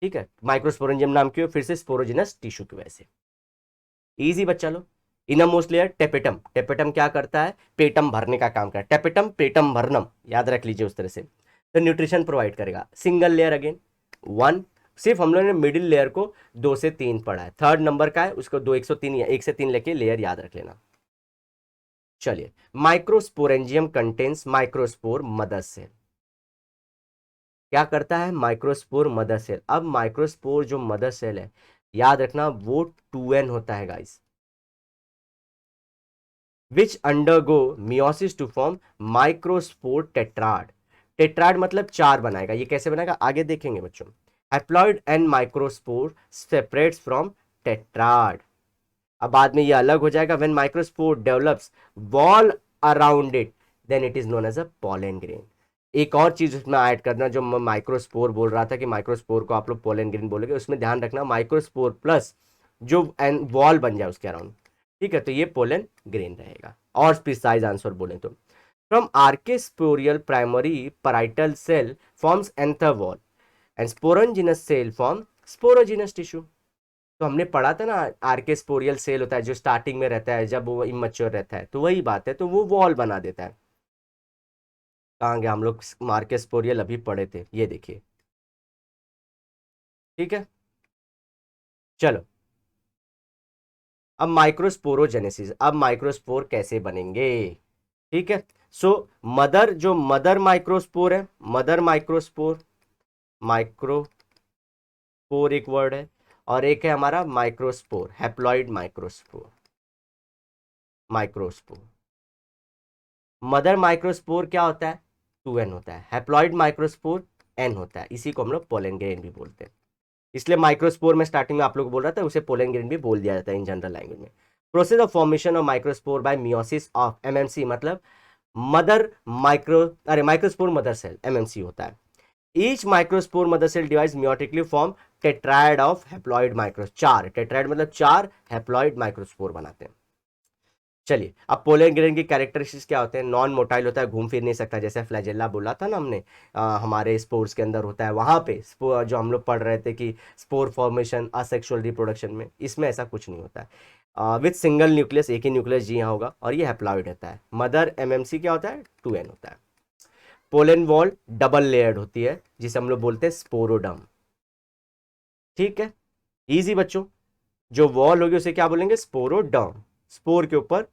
ठीक है, माइक्रोस्पोरेंजियम नाम क्यों, फिर से स्पोरोजिनस टिश्यू की वजह से। इजी बच्चा लो। Inner most layer tapetum, tapetum क्या करता है, पेटम भरने का काम करता है, टेपेटम पेटम भरनम, याद रख लीजिए उस तरह से। तो न्यूट्रिशन प्रोवाइड करेगा। सिंगल लेयर अगेन वन, सिर्फ हम लोगों ने मिडिल लेयर को 2 से 3 पढ़ा है, थर्ड नंबर का है उसको 103 या 1 से 3 लेके लेयर याद रख लेना। चलिए, microsporangium contains microspore mother cell. क्या करता है, माइक्रोस्पोर मदर सेल। अब माइक्रोस्पोर जो मदर सेल है, याद रखना वो 2n होता है guys, which undergo meiosis to form microspore tetrad. Tetrad मतलब 4 बनाएगा। ये कैसे बनाएगा आगे देखेंगे बच्चों। Haploid and microspore separates from tetrad. अब बाद में ये अलग हो जाएगा। When microspore develops wall around it, then it is known as a pollen grain. एक और चीज उसमें ऐड करना, जो मैं माइक्रोस्पोर बोल रहा था कि माइक्रोस्पोर को आप लोग पोलन ग्रेन बोलोगे, उसमें ध्यान रखना माइक्रोस्पोर प्लस जो वॉल बन जाए उसके अराउंड। ठीक है, तो ये पोलन ग्रेन रहेगा। और प्रिसाइज आंसर बोले तो from archesporial primary parietal cell forms anther wall and sporogenous cell form sporogenous tissue. तो हमने पढ़ा था ना, आर्केस्पोरियल सेल होता है जो स्टार्टिंग में रहता है, जब वो इमैच्योर रहता है, तो वही बात है, तो वो वॉल बना देता है। कहाँ गया, हम लोग मार्केस्पोरियल अभी पढ़े थे, ये देखिए। ठीक है, चलो अब माइक्रोस्पोरोजेनेसिस, अब माइक्रोस्पोर कैसे बनेंगे। ठीक है, सो मदर, जो मदर माइक्रोस्पोर है, मदर माइक्रोस्पोर, माइक्रोस्पोर एक वर्ड है, और एक है हमारा microspore, haploid microspore. Microspore, mother microspore क्या होता है, 2n होता है। हैप्लॉइड माइक्रोस्पोर n होता है, इसी को हम लोग पोलन ग्रेन भी बोलते हैं। इसलिए माइक्रोस्पोर में स्टार्टिंग में आप लोग को बोल रहा था, उसे पोलन ग्रेन भी बोल दिया जाता है इन जनरल लैंग्वेज में। Process of formation of microspore by meiosis of MMC, मतलब मदर माइक्रो, अरे माइक्रोस्पोर मदर सेल एमएमसी होता है। Each microspore mother cell divides meiotically form tetrad of haploid micro, 4 tetrad मतलब 4 हैप्लॉइड माइक्रोस्पोर बनाते हैं। चलिए, अब पोलन ग्रेन की कैरेक्टरिस्टिक्स क्या होते हैं, नॉन मोटाइल होता है, घूम फिर नहीं सकता, जैसे फ्लैजेला बोला था ना हमने, हमारे स्पोर्स के अंदर होता है। वहां पे जो हम लोग पढ़ रहे थे कि स्पोर फॉर्मेशन असेक्सुअल रिप्रोडक्शन में, इसमें ऐसा कुछ नहीं होता है। विथ सिंगल न्यूक्लियस, एक ही न्यूक्लियस जी हाँ होगा, और ये हैप्लॉइड रहता है। मदर एमएमसी क्या होता है, 2n होता है। पोलन वॉल डबल लेयर्ड होती है, जिसे हम लोग बोलते हैं स्पोरोडम। ठीक है, इजी बच्चों, जो वॉल होगी उसे क्या बोलेंगे, स्पोरोडम। स्पोर के ऊपर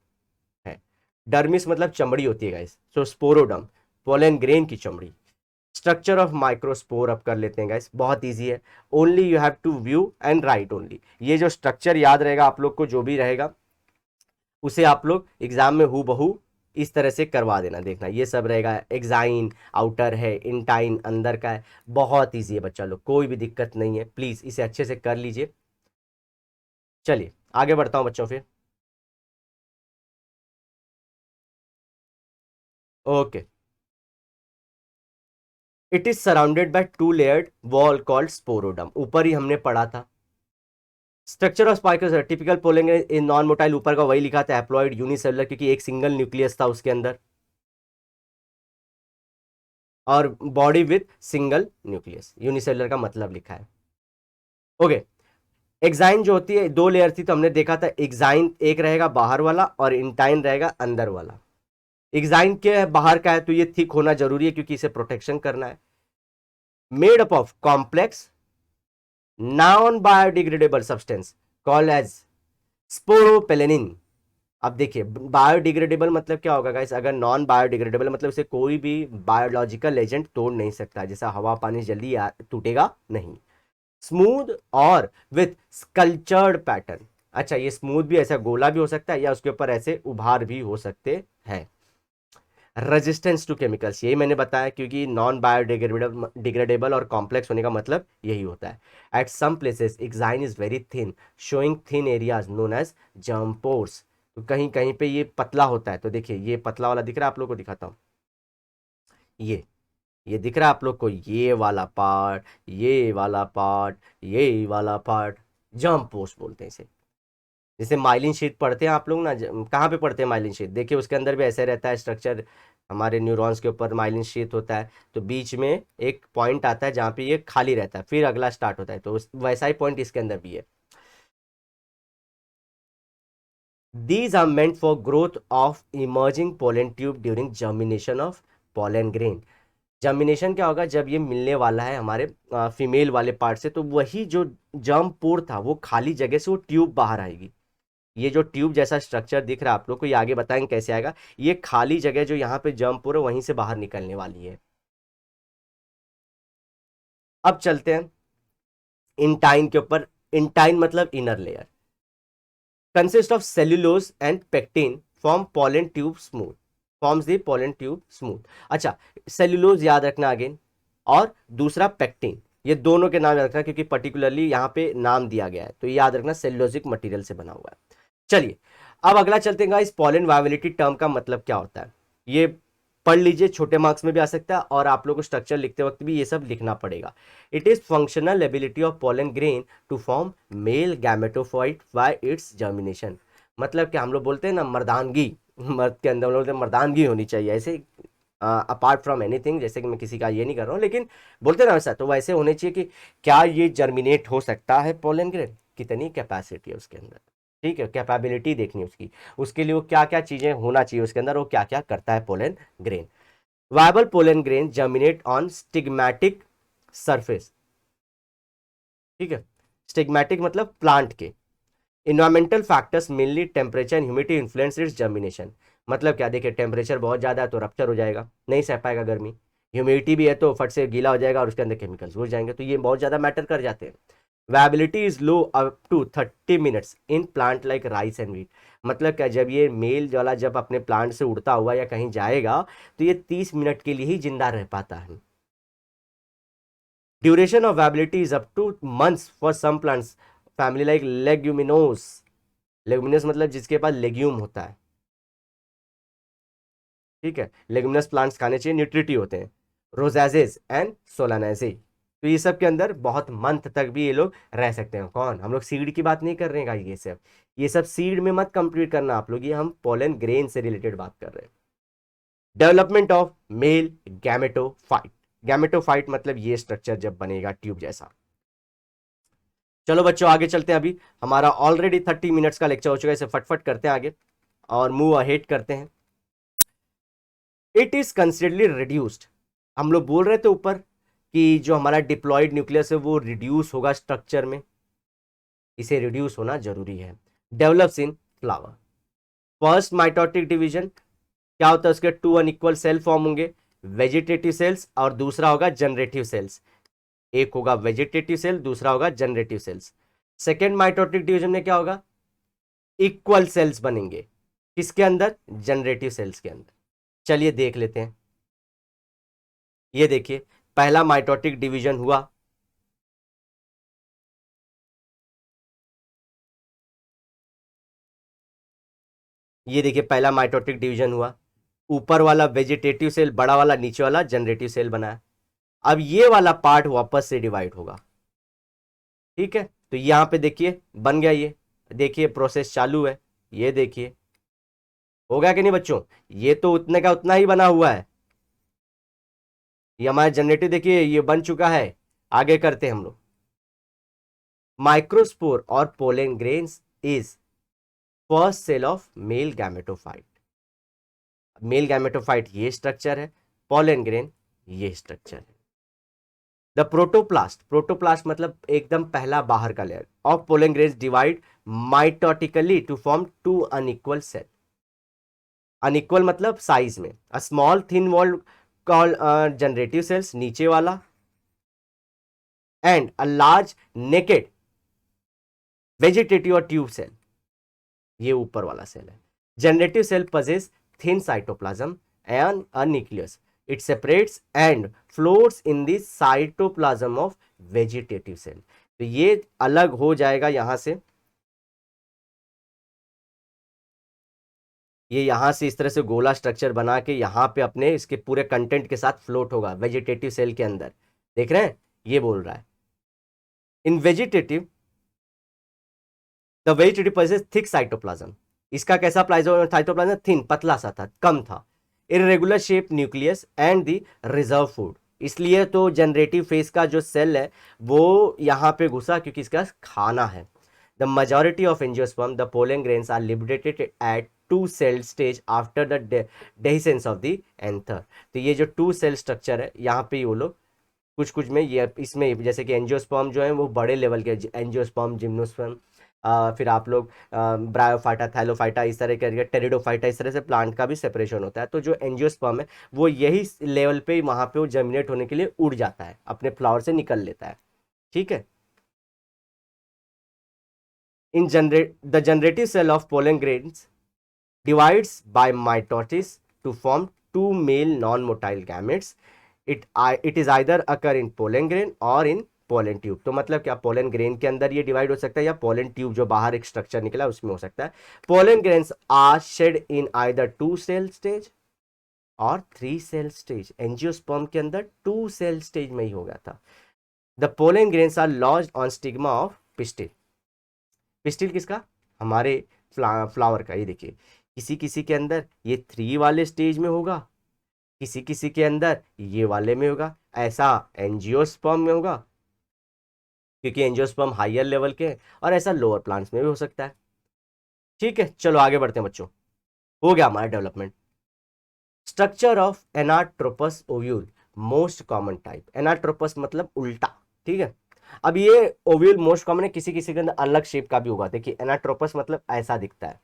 है, डर्मिस मतलब चमड़ी होती है गाइस, सो स्पोरोडम, पोलन ग्रेन की चमड़ी। स्ट्रक्चर ऑफ माइक्रोस्पोर अब कर लेते हैं गाइस, बहुत इजी है। Only you have to view and write only. ये जो स्ट्रक्चर याद रहेगा आप लोग को, जो भी रहेगा उसे आप लोग एग्जाम में हूबहू इस तरह से करवा देना, देखना ये सब रहेगा। एक्साइन आउटर है, इंटाइन अंदर का है, बहुत ईजी है बच्चा लोग, कोई भी दिक्कत नहीं है, प्लीज इसे अच्छे से कर लीजिए। चलिए आगे बढ़ता हूं बच्चों फिर। Okay, it is surrounded by 2 layered wall called sporoderm, ऊपर ही हमने पढ़ा था। स्ट्रक्चर ऑफ स्पाइकल typical pollen in non motile, ऊपर का वही लिखा था, हैप्लॉइड यूनिसेलुलर, क्योंकि एक सिंगल न्यूक्लियस था उसके अंदर, और body with single nucleus, unicellular का मतलब लिखा है। ओके, एक्साइन जो होती है 2 लेयर थी, तो हमने देखा था एक्साइन एक रहेगा बाहर वाला और इंटाइन रहेगा अंदर वाला। एक्साइन के बाहर का है तो ये थिक होना जरूरी है, क्योंकि इसे प्रोटेक्शन करना है। Made up of complex non biodegradable substance called as sporopollenin. अब देखिए, बायोडिग्रेडेबल मतलब क्या होगा गाइस, अगर नॉन बायोडिग्रेडेबल मतलब इसे कोई भी बायोलॉजिकल एजेंट तोड़ नहीं सकता, जैसा हवा पानी जल्दी टूटेगा नहीं। स्मूथ और विथ स्कल्चर्ड पैटर्न, अच्छा ये स्मूथ भी, ऐसा गोला भी हो सकता है, या उसके ऊपर ऐसे उभार भी हो सकते हैं। रेजिस्टेंस टू केमिकल्स, यही मैंने बताया, क्योंकि नॉन बायोडिग्रेडेबल डिग्रेडेबल और कॉम्प्लेक्स होने का मतलब यही होता है। At some places exine is very thin, showing thin areas known as germ pores. तो कहीं कहीं पे ये पतला होता है, तो देखिए ये पतला वाला दिख रहा है, आप लोग को दिखाता हूँ, ये दिख रहा है आप लोग को, ये वाला पार्ट, ये वाला पार्ट, ये वाला पार्ट, जर्म पोर्स बोलते हैं इसे। जैसे माइलिन शीट पढ़ते हैं आप लोग ना, कहाँ पे पढ़ते हैं माइलिन शीट, देखिए उसके अंदर भी ऐसे रहता है स्ट्रक्चर, हमारे न्यूरॉन्स के ऊपर माइलिन शीट होता है, तो बीच में एक पॉइंट आता है जहाँ पे ये खाली रहता है, फिर अगला स्टार्ट होता है, तो वैसा ही पॉइंट इसके अंदर भी है। These are meant for growth of emerging pollen tube during germination of pollen grain. Germination क्या होगा, जब ये मिलने वाला है हमारे फीमेल वाले पार्ट से, तो वही जो जर्म पोर था वो खाली जगह से वो ट्यूब बाहर आएगी। ये जो ट्यूब जैसा स्ट्रक्चर दिख रहा है आप लोग को, ये आगे बताएंगे कैसे आएगा। ये खाली जगह जो यहाँ पे जंप हो रहा है वहीं से बाहर निकलने वाली है। अब चलते हैं इंटाइन के ऊपर। इंटाइन मतलब inner layer, consist of cellulose and pectin, form pollen tube smooth, forms the pollen tube smooth. अच्छा, सेल्यूलोज याद रखना अगेन, और दूसरा पेक्टिन, ये दोनों के नाम याद रखना, क्योंकि पर्टिकुलरली यहाँ पे नाम दिया गया है, तो ये याद रखना सेल्यूलोजिक मटेरियल से बना हुआ है। चलिए अब अगला चलते हैं गाइस, पॉलन वायबिलिटी टर्म का मतलब क्या होता है, ये पढ़ लीजिए, छोटे मार्क्स में भी आ सकता है, और आप लोग को स्ट्रक्चर लिखते वक्त भी ये सब लिखना पड़ेगा। It is functional ability of pollen grain to form male gametophyte by its germination. मतलब कि हम लोग बोलते हैं ना मर्दानगी, मर्द के अंदर हम लोग बोलते हैं मर्दानगी होनी चाहिए, ऐसे अपार्ट फ्रॉम एनीथिंग, जैसे कि मैं किसी का ये नहीं कर रहा हूँ, लेकिन बोलते हैं ना वैसा, तो वैसे होने चाहिए कि क्या ये जर्मिनेट हो सकता है पोलन ग्रेन, कितनी कैपेसिटी है उसके अंदर, ठीक है, कैपेबिलिटी देखनी है उसकी, उसके लिए वो क्या क्या चीजें होना चाहिए उसके अंदर, वो क्या क्या करता है pollen grain. Viable pollen grain germinate on stigmatic surface, ठीक है, स्टिग्मैटिक मतलब प्लांट के। Environmental factors mainly temperature and humidity influence its germination. मतलब क्या, देखिए टेम्परेचर बहुत ज़्यादा है तो रप्चर हो जाएगा, नहीं सह पाएगा गर्मी, ह्यूमिडिटी भी है तो फट से गीला हो जाएगा और उसके अंदर केमिकल्स घुस जाएंगे, तो ये बहुत ज़्यादा मैटर कर जाते हैं। Viability is low up to 30 minutes in plant like rice and wheat. मतलब क्या, जब ये मेल वाला जब अपने प्लांट से उड़ता हुआ या कहीं जाएगा तो ये 30 मिनट के लिए ही जिंदा रह पाता है। Duration of viability is up to months for some plants, family like leguminous. Leguminous मतलब जिसके पास लेग्यूम होता है, ठीक है, लेग्यूमिनस प्लांट्स खाने चाहिए, न्यूट्रिटी होते हैं, रोजेजेस एंड सोलानेसी। तो ये सब के अंदर बहुत मंथ तक भी ये लोग रह सकते हैं। कौन, हम लोग सीड की बात नहीं कर रहे हैं, ये सब सीड में मत कंप्लीट करना आप लोग, ये हम पोलन ग्रेन से रिलेटेड बात कर रहे हैं। Development of male gametophyte, gametophyte मतलब ये स्ट्रक्चर जब बनेगा ट्यूब जैसा। चलो बच्चों आगे चलते हैं, अभी हमारा ऑलरेडी 30 मिनट्स का लेक्चर हो चुका है, इसे फटफट करते हैं आगे और मूव अहेड करते हैं। इट इज कंसिडरली रिड्यूस्ड, हम लोग बोल रहे थे ऊपर कि जो हमारा डिप्लॉयड न्यूक्लियस है वो रिड्यूस होगा स्ट्रक्चर में, इसे रिड्यूस होना जरूरी है। Develops in flower, first mitotic division क्या होता है, उसके 2 अनइक्वल सेल फॉर्म होंगे, वेजिटेटिव सेल्स और दूसरा होगा जनरेटिव सेल्स। एक होगा वेजिटेटिव सेल, दूसरा होगा generative cells. Second mitotic division में क्या होगा, इक्वल सेल्स बनेंगे, किसके अंदर, जनरेटिव सेल्स के अंदर। चलिए देख लेते हैं, ये देखिए पहला माइटोटिक डिवीजन हुआ, ये देखिए पहला माइटोटिक डिवीजन हुआ, ऊपर वाला वेजिटेटिव सेल बड़ा वाला, नीचे वाला जनरेटिव सेल बनाया। अब ये वाला पार्ट वापस से डिवाइड होगा, ठीक है, तो यहां पे देखिए बन गया, ये देखिए प्रोसेस चालू है, ये देखिए हो गया कि नहीं बच्चों, ये तो उतने का उतना ही बना हुआ है, ये हमारा जनरेटिव देखिए ये बन चुका है। आगे करते हैं हम लोग, माइक्रोस्पोर और pollen grains is first cell of male gametophyte. Male gametophyte ये स्ट्रक्चर है, पोलन ग्रेन ये स्ट्रक्चर है। द प्रोटोप्लास्ट, प्रोटोप्लास्ट मतलब एकदम पहला बाहर का layer of pollen grains divide mitotically to form 2 unequal cell. Unequal मतलब साइज में, a small thin wall call generative cells नीचे वाला, and a large naked vegetative और ट्यूब सेल ये ऊपर वाला सेल है। Generative cell possess thin cytoplasm and a nucleus, it separates and floats in the cytoplasm of vegetative cell. तो ये अलग हो जाएगा यहां से, ये यहां से इस तरह से गोला स्ट्रक्चर बना के यहाँ पे अपने इसके पूरे कंटेंट के साथ फ्लोट होगा वेजिटेटिव सेल के अंदर। देख रहे हैं, ये बोल रहा है इन vegetative the vegetative possesses thick cytoplasm. इसका कैसा साइटोप्लाज्म? थिन, पतला सा था, कम था। Irregular shape nucleus and the reserve food. इसलिए तो जनरेटिव फेज का जो सेल है वो यहाँ पे घुसा क्योंकि इसका खाना है। The majority of angiosperm the pollen grains are liberated at two cell stage after the dehiscence of the anther. तो ये जो टू सेल स्ट्रक्चर है यहाँ पे वो लोग कुछ कुछ में ये इसमें जैसे कि एंजियोस्पर्म जो है वो बड़े लेवल के एंजियोस्पर्म, जिम्नोस्पर्म, फिर आप लोग ब्रायोफाइटा, थैलोफाइटा, इस तरह के टेरिडोफाइटा, इस तरह से प्लांट का भी सेपरेशन होता है। तो जो एंजियोस्पर्म है वो यही लेवल पे वहाँ पे वो जर्मिनेट होने के लिए उड़ जाता है, अपने फ्लावर से निकल लेता है। ठीक है। In the generative cell of pollen grains divides by mitosis to form two male non-motile gametes. It is either occur in pollen grain or in pollen tube। तो मतलब क्या, पोलन ग्रेन के अंदर ये डिवाइड हो सकता है या पोलन ट्यूब जो बाहर एक स्ट्रक्चर निकला उसमें हो सकता है। Pollen grains are shed in either two cell stage और थ्री सेल स्टेज। एंजियोस्पर्म के अंदर टू सेल स्टेज में ही हो गया था। The pollen grains are lodged on stigma of pistil. Pistil किसका? हमारे फ्लावर का। ये देखिए, किसी किसी के अंदर ये थ्री वाले स्टेज में होगा, किसी किसी के अंदर ये वाले में होगा। ऐसा एंजियोस्पर्म में होगा क्योंकि एंजियोस्पर्म हायर लेवल के हैं, और ऐसा लोअर प्लांट्स में भी हो सकता है। ठीक है, चलो आगे बढ़ते हैं बच्चों। हो गया हमारा development. Structure of anatropous ovule most common type. Anatropous मतलब उल्टा। ठीक है, अब ये ओव्यूल मोस्ट कॉमन है, किसी किसी के अंदर अलग शेप का भी होगा। देखिए एनाट्रोपस मतलब ऐसा दिखता है,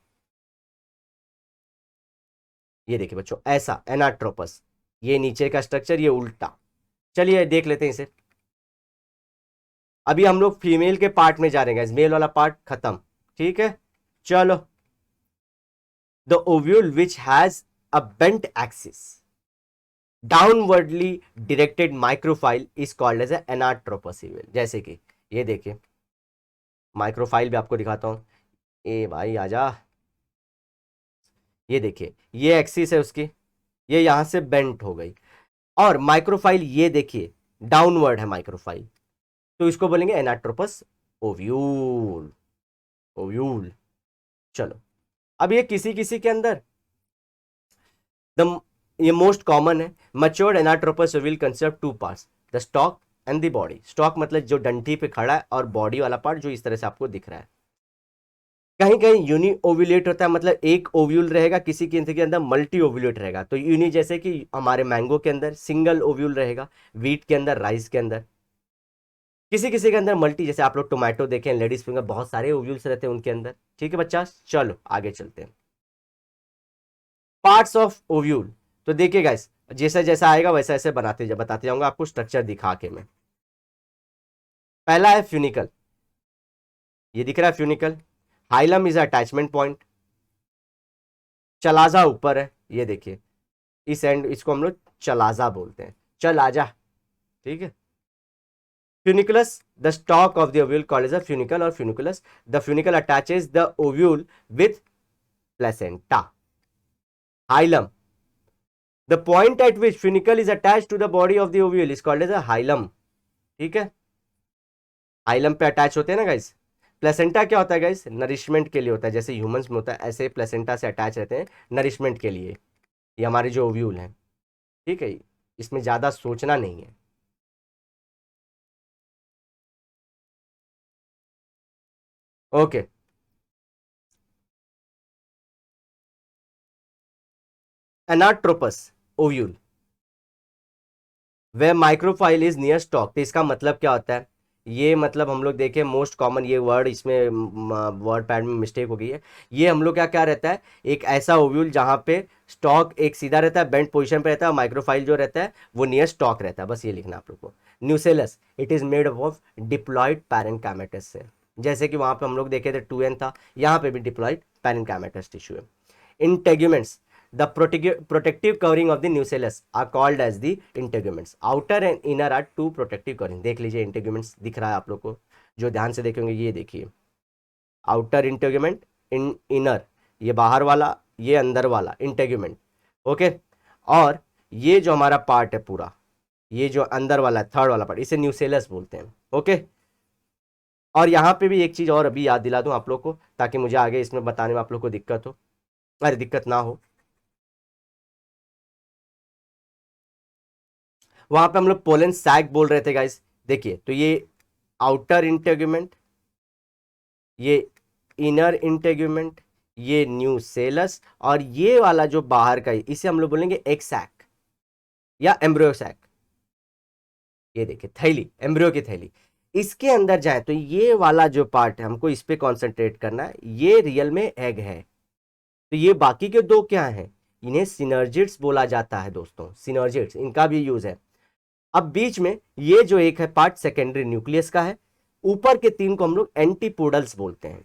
ये देखिए बच्चों, ऐसा एनाट्रोपस, ये नीचे का स्ट्रक्चर, ये उल्टा। चलिए देख लेते हैं इसे। अभी हम लोग फीमेल के पार्ट में जा रहे हैं, मेल वाला पार्ट खत्म। ठीक है, चलो। The ovule which has a bent axis downwardly directed micropyle is called as anatropous ovule. जैसे कि ये देखिए, माइक्रोफाइल भी आपको दिखाता हूं। ए भाई आजा, ये देखिए, ये एक्सिस है उसकी, ये यहां से बेंट हो गई। और माइक्रोफाइल ये देखिए डाउनवर्ड है माइक्रोफाइल, तो इसको बोलेंगे एनाट्रोपस ओव्यूल। ओव्यूल। चलो, अब ये किसी किसी के अंदर द ये मोस्ट कॉमन है। Matured anatropous ovule consist two parts, the stock and the body. Stock मतलब जो डंठी पे खड़ा है, और बॉडी वाला पार्ट जो इस तरह से आपको दिख रहा है। कहीं कहीं यूनि ओव्यूलेट होता है, मतलब एक ओव्यूल रहेगा, किसी किसी के अंदर मल्टी ओव्यूलेट रहेगा। तो यूनि जैसे कि हमारे मैंगो के अंदर सिंगल ओव्यूल रहेगा, वीट के अंदर, राइस के अंदर, किसी किसी के अंदर मल्टी, जैसे आप लोग टोमेटो देखें, लेडीज फिंगर, बहुत सारे ओव्यूल्स रहते हैं उनके अंदर। ठीक है बच्चा, चलो आगे चलते हैं। Parts of ovule. तो देखिए गाइस, जैसा जैसा आएगा वैसा ऐसे बताते जाऊंगा आपको स्ट्रक्चर दिखा के मैं। पहला है फ्यूनिकल, ये दिख रहा है funicle. Hilum is attachment point. Chalaza ऊपर है, ये देखिए इस एंड, इसको हम लोग चलाजा बोलते हैं, चल आजा। ठीक है। Funiculus, the stalk of the ovule called as a funicle और funiculus. The funicle attaches the ovule with placenta. Hilum, the point at which funicle is attach to the body of the ovule is called as a hilum. ठीक है, hilum पे attach होते हैं ना guys. Placenta क्या होता है guys? Nourishment के लिए होता है, जैसे ह्यूमंस में होता है ऐसे प्लेसेंटा से अटैच रहते हैं नरिशमेंट के लिए। ये हमारे जो ओव्यूल हैं। ठीक है, इसमें ज्यादा सोचना नहीं है। Okay. Anatropous ovule way माइक्रोफाइल is near stock. तो इसका मतलब क्या होता है? ये मतलब हम लोग देखें मोस्ट कॉमन, ये वर्ड इसमें वर्ड पैड में मिस्टेक हो गई है। ये हम लोग क्या क्या रहता है, एक ऐसा ओव्यूल जहां पे स्टॉक एक सीधा रहता है, बेंट पोजीशन पे रहता है, माइक्रोफाइल जो रहता है वो नियर स्टॉक रहता है। बस ये लिखना आप लोग को। Nucellus, it is made of diploid parenchymatous से। जैसे कि वहां पे हम लोग देखे थे 2n था, यहाँ पे भी डिप्लॉयड पैरेनकाइमेटस टिश्यू है। Integuments, the protective covering of the nucellus are called as the integuments. Outer and inner are two protective covering. देख लीजिए इंटेग्यूमेंट्स दिख रहा है आप लोग को, जो ध्यान से देखेंगे ये देखिए, आउटर इंटेग्यूमेंट, इन इनर ये बाहर वाला, ये अंदर वाला इंटेग्यूमेंट, ओके। और ये जो हमारा पार्ट है पूरा, ये जो अंदर वाला है थर्ड वाला पार्ट, इसे न्यूसेलस बोलते हैं, ओके। और यहाँ पे भी एक चीज और अभी याद दिला दूं आप लोग को, ताकि मुझे आगे इसमें बताने में आप लोग को दिक्कत हो, अरे दिक्कत ना हो। वहां पे हम लोग पोलन सैक बोल रहे थे गाइस, देखिए तो ये आउटर इंटेग्यूमेंट, ये इनर इंटेग्यूमेंट, ये न्यूसेलस, और ये वाला जो बाहर का है इसे हम लोग बोलेंगे एग सैक या एम्ब्रियो सैक। ये देखिए थैली, एम्ब्रियो की थैली। इसके अंदर जाए तो ये वाला जो पार्ट है हमको इस पे कॉन्सेंट्रेट करना है, ये रियल में एग है। तो ये बाकी के दो क्या है, इन्हें सिनर्जिड्स बोला जाता है दोस्तों, सिनर्जिड्स इनका भी यूज है। अब बीच में ये जो एक है पार्ट सेकेंडरी न्यूक्लियस का है, ऊपर के तीन को हम लोग एंटीपोडल्स बोलते हैं।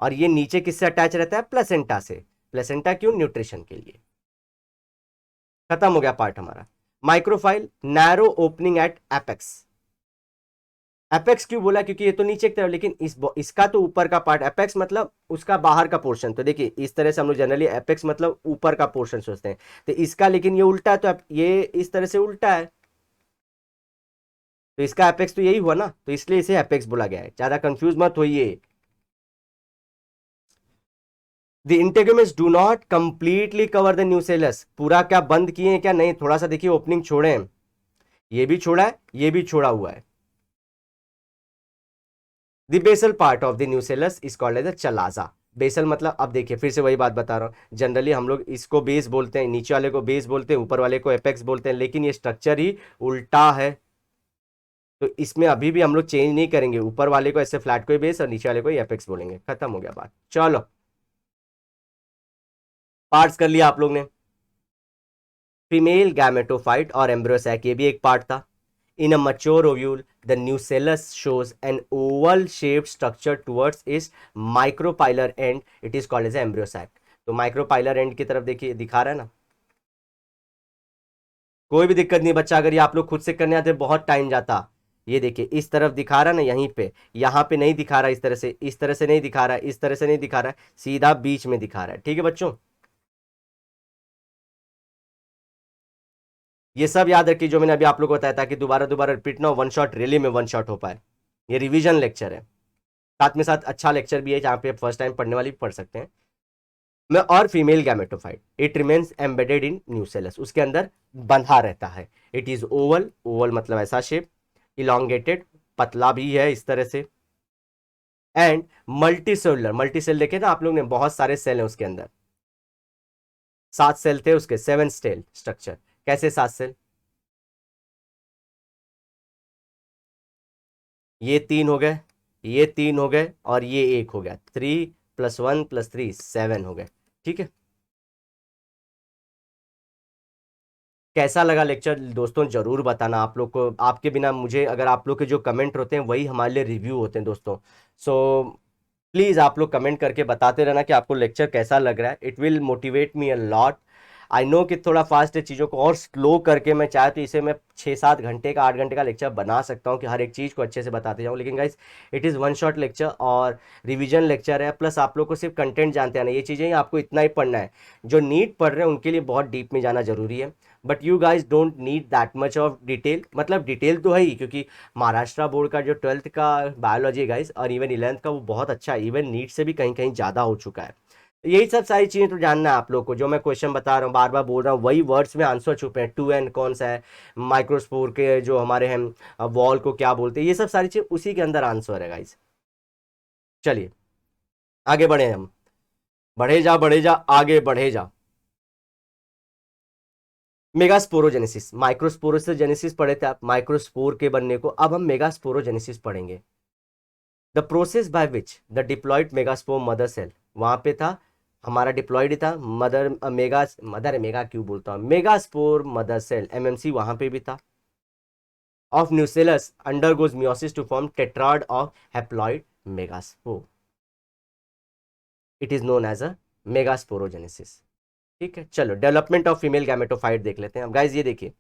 और ये नीचे किससे अटैच रहता है, प्लेसेंटा से। प्लेसेंटा क्यों, न्यूट्रिशन के लिए। खत्म हो गया पार्ट हमारा। माइक्रोफाइल, narrow opening eight apex. Apex क्यों बोला, क्योंकि ये तो नीचे की तरफ, लेकिन इसका तो ऊपर का पार्ट, एपेक्स मतलब उसका बाहर का पोर्शन। तो देखिए इस तरह से हम लोग जनरली एपेक्स मतलब ऊपर का पोर्शन सोचते हैं, तो इसका लेकिन ये उल्टा है, तो ये इस तरह से उल्टा है, तो इसका एपेक्स तो यही हुआ ना, तो इसलिए इसे एपेक्स बोला गया है, ज्यादा कंफ्यूज मत होइए। The integuments do not completely cover the nucellus. पूरा क्या बंद किए हैं क्या, नहीं, थोड़ा सा देखिए ओपनिंग छोड़े हैं, ये भी छोड़ा है, ये भी छोड़ा हुआ है। The basal part of the nucellus is called as the chalaza. Basal मतलब, अब देखिए फिर से वही बात बता रहा हूं, जनरली हम लोग इसको बेस बोलते हैं, नीचे वाले को बेस बोलते हैं, ऊपर वाले को एपेक्स बोलते हैं, लेकिन ये स्ट्रक्चर ही उल्टा है। तो इसमें अभी भी हम लोग चेंज नहीं करेंगे, ऊपर वाले को ऐसे फ्लैट को ही बेस और नीचे वाले को ही एपेक्स बोलेंगे। खत्म हो गया बात। चलो पार्ट्स कर लिया आप लोग ने। फीमेल गैमेटोफाइट और एम्ब्रियोसैक, ये भी एक पार्ट था। इन अ mature ovule, the nucellus shows an oval shaped structure towards its micropylar end. It is called as embryosac. तो माइक्रोपाइलर एंड की तरफ देखिए दिखा रहा है ना, कोई भी दिक्कत नहीं बच्चा, अगर ये आप लोग खुद से करने आते बहुत टाइम जाता। ये देखिए इस तरफ दिखा रहा है ना, यहीं पे, यहाँ पे नहीं दिखा रहा इस तरह से, इस तरह से नहीं दिखा रहा है, इस तरह से नहीं दिखा रहा है, सीधा बीच में दिखा रहा है। ठीक है बच्चों, ये सब याद रखिए जो मैंने अभी आप लोग को बताया, ताकि दोबारा दोबारा रिपीट ना हो, वन शॉट रैली में वन शॉट हो पाए। ये रिवीजन लेक्चर है, साथ में साथ अच्छा लेक्चर भी है, जहाँ पे फर्स्ट टाइम पढ़ने वाले भी पढ़ सकते हैं। मैं और female gametophyte, it remains embedded in nucellus, उसके अंदर बंधा रहता है। इट इज ओवल, ओवल मतलब ऐसा शेप, इलोंगेटेड पतला भी है इस तरह से, and multi cellular. Multi cell देखे ना आप लोग ने, बहुत सारे सेल हैं उसके अंदर, 7 सेल थे उसके, 7 सेल स्ट्रक्चर। कैसे 7 सेल, ये 3 हो गए, ये 3 हो गए, और ये 1 हो गया, 3 + 1 + 3 7 हो गए। ठीक है, कैसा लगा लेक्चर दोस्तों, जरूर बताना आप लोग को। आपके बिना मुझे, अगर आप लोग के जो कमेंट होते हैं वही हमारे लिए रिव्यू होते हैं दोस्तों। सो प्लीज़ आप लोग कमेंट करके बताते रहना कि आपको लेक्चर कैसा लग रहा है। It will motivate me a lot. I know कि थोड़ा फास्ट है, चीज़ों को और स्लो करके मैं चाहे तो इसे मैं 6-7 घंटे का, 8 घंटे का लेक्चर बना सकता हूँ कि हर एक चीज़ को अच्छे से बताते जाऊँ, लेकिन guys it is one shot lecture और रिवीजन लेक्चर है, प्लस आप लोग को सिर्फ कंटेंट जानते हैं ना, ये चीज़ें ही आपको इतना ही पढ़ना है। जो नीट पढ़ रहे हैं उनके लिए बहुत डीप में जाना जरूरी है, but you guys don't need that much of detail. मतलब डिटेल तो है ही, क्योंकि महाराष्ट्र बोर्ड का जो 12th का बायोलॉजी गाइज और इवन 11th का वो बहुत अच्छा है, इवन नीट से भी कहीं कहीं ज़्यादा हो चुका है। यही सब सारी चीज़ें तो जानना है आप लोग को, जो मैं क्वेश्चन बता रहा हूँ, बार बार बोल रहा हूँ, वही वर्ड्स में आंसर छुपे हैं। 2n कौन सा है, माइक्रोस्पोर के जो हमारे हैं वॉल को क्या बोलते हैं, ये सब सारी चीज़ उसी के अंदर आंसर है गाइज। चलिए आगे बढ़े हम, बढ़े जा आगे बढ़े जा। मेगास्पोरोजेनेसिस, माइक्रोस्पोरोजेनेसिस पढ़े थे आप, माइक्रोस्पोर के बनने को, अब हम मेगास्पोरोजेनेसिस पढ़ेंगे। The process by which the diploid megaspore mother cell, वहां पे था हमारा डिप्लॉयड था मदर, मेगा क्यों बोलता हूँ, मेगास्पोर मदर सेल एमएमसी वहां पे भी था, of nucellus undergoes meiosis to form tetrad of haploid megaspore. It is known as a megasporogenesis. ठीक है, चलो डेवलपमेंट ऑफ फीमेल गैमेटोफाइट देख लेते हैं। अब गाइज ये देखिए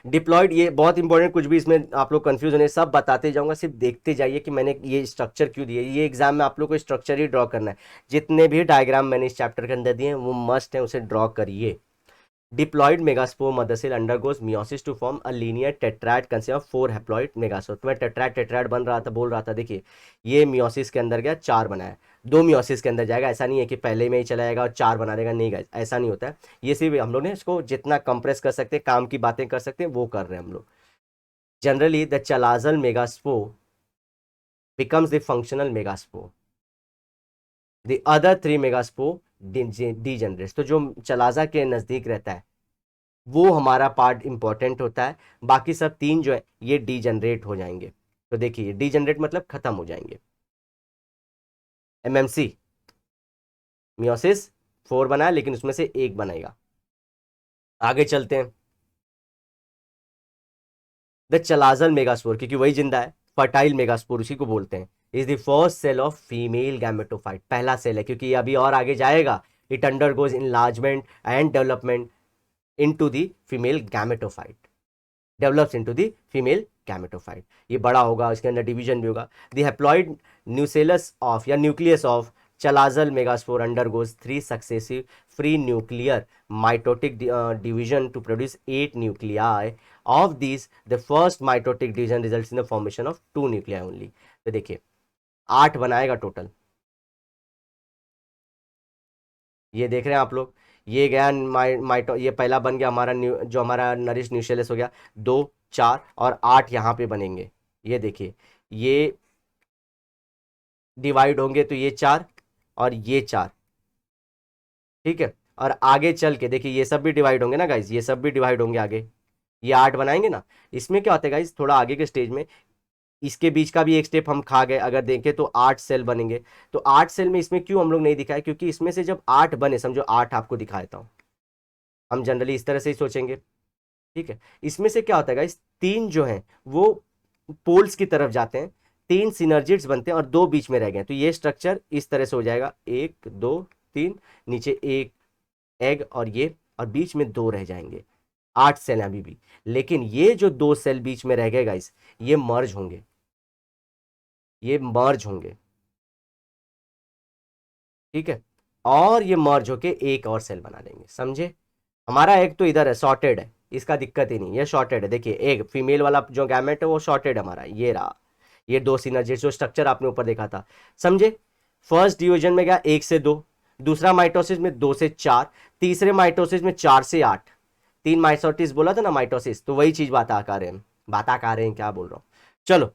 डिप्लॉयड, ये बहुत इंपॉर्टेंट, कुछ भी इसमें आप लोग कंफ्यूज होने, सब बताते जाऊंगा, सिर्फ देखते जाइए कि मैंने ये स्ट्रक्चर क्यों दिए। ये एग्जाम में आप लोग को स्ट्रक्चर ही ड्रॉ करना है, जितने भी डायग्राम मैंने इस चैप्टर के अंदर दिए हैं वो मस्ट है, उसे ड्रॉ करिए। Diploid megaspore mother cell undergoes meiosis to form a linear tetrad consist of 4 haploid megaspore. तो मैं टेट्राड टेट्राड बन रहा था, बोल रहा था, देखिए ये मियोसिस के अंदर गया, 4 बनाया, 2 मियोसिस के अंदर जाएगा, ऐसा नहीं है कि पहले में ही चला जाएगा और 4 बना देगा, नहीं गाइस ऐसा नहीं होता है। ये सिर्फ हम लोग ने इसको जितना कंप्रेस कर सकते हैं, काम की बातें कर सकते हैं वो कर रहे हैं हम लोग। Generally the चलाजल megaspore becomes the functional megaspore, the other 3 megaspore degenerates। तो जो चलाजा के नज़दीक रहता है वो हमारा पार्ट इंपॉर्टेंट होता है, बाकी सब 3 जो है ये डीजनरेट हो जाएंगे। तो देखिए डीजनरेट मतलब खत्म हो जाएंगे। एमएमसी मियोसिस 4 बनाया लेकिन उसमें से 1 बनेगा। आगे चलते हैं, द चलाजल मेगास्पोर, क्योंकि वही जिंदा है, फर्टाइल मेगास्पोर उसी को बोलते हैं, is the first cell of female gametophyte, पहला सेल है, क्योंकि ये अभी और आगे जाएगा, it undergoes enlargement and development into the female gametophyte, develops into the female gametophyte. ये बड़ा होगा, इसके अंदर डिवीजन भी होगा। द हैप्लॉइड न्यूसेलस ऑफ या nucleus of chalazal megaspore undergoes 3 successive free nuclear mitotic division to produce 8 nuclei. Of these, the first mitotic division results in the formation of 2 nuclei only. तो देखिए 8 बनाएगा total, ये देख रहे हैं आप लोग, ये गया माइटो, ये पहला बन गया हमारा जो हमारा नरिश न्यूसेलस हो गया, 2 4 और 8 यहाँ पे बनेंगे। ये देखिए ये डिवाइड होंगे तो ये 4 और ये 4, ठीक है। और आगे चल के देखिए ये सब भी डिवाइड होंगे ना गाइज, ये सब भी डिवाइड होंगे आगे, ये 8 बनाएंगे ना। इसमें क्या होता है गाइज, थोड़ा आगे के स्टेज में इसके बीच का भी एक स्टेप हम खा गए, अगर देखें तो 8 सेल बनेंगे। तो 8 सेल में इसमें क्यों हम लोग नहीं दिखाए, क्योंकि इसमें से जब 8 बने, समझो 8 आपको दिखा देता हूँ, हम जनरली इस तरह से ही सोचेंगे, ठीक है। इसमें से क्या होता है गाइज, 3 जो हैं वो पोल्स की तरफ जाते हैं, 3 सिनर्जिड्स बनते हैं और 2 बीच में रह गए, तो ये स्ट्रक्चर इस तरह से हो जाएगा, 1 2 3, नीचे एक एग और ये, और बीच में 2 रह जाएंगे। 8 सेल अभी भी, लेकिन ये जो 2 सेल बीच में रह गए गाइस, ये मर्ज होंगे, ये मर्ज होंगे, ठीक है। और ये मर्ज होके एक और सेल बना देंगे, समझे। हमारा एग तो इधर है, सॉर्टेड है, इसका दिक्कत ही नहीं, ये सॉर्टेड है। देखिए एग फीमेल वाला जो गैमेट है वो सॉर्टेड है हमारा, ये रहा, ये 2 सिनर्जी जो स्ट्रक्चर आपने ऊपर देखा था, समझे। फर्स्ट डिवीजन में गया 1 से 2, दूसरा माइटोसिस में 2 से 4, तीसरे माइटोसिस में 4 से 8, 3 माइटोसिस बोला था ना माइटोसिस, तो वही चीज बात आ रहे हैं क्या बोल रहा हूं। चलो,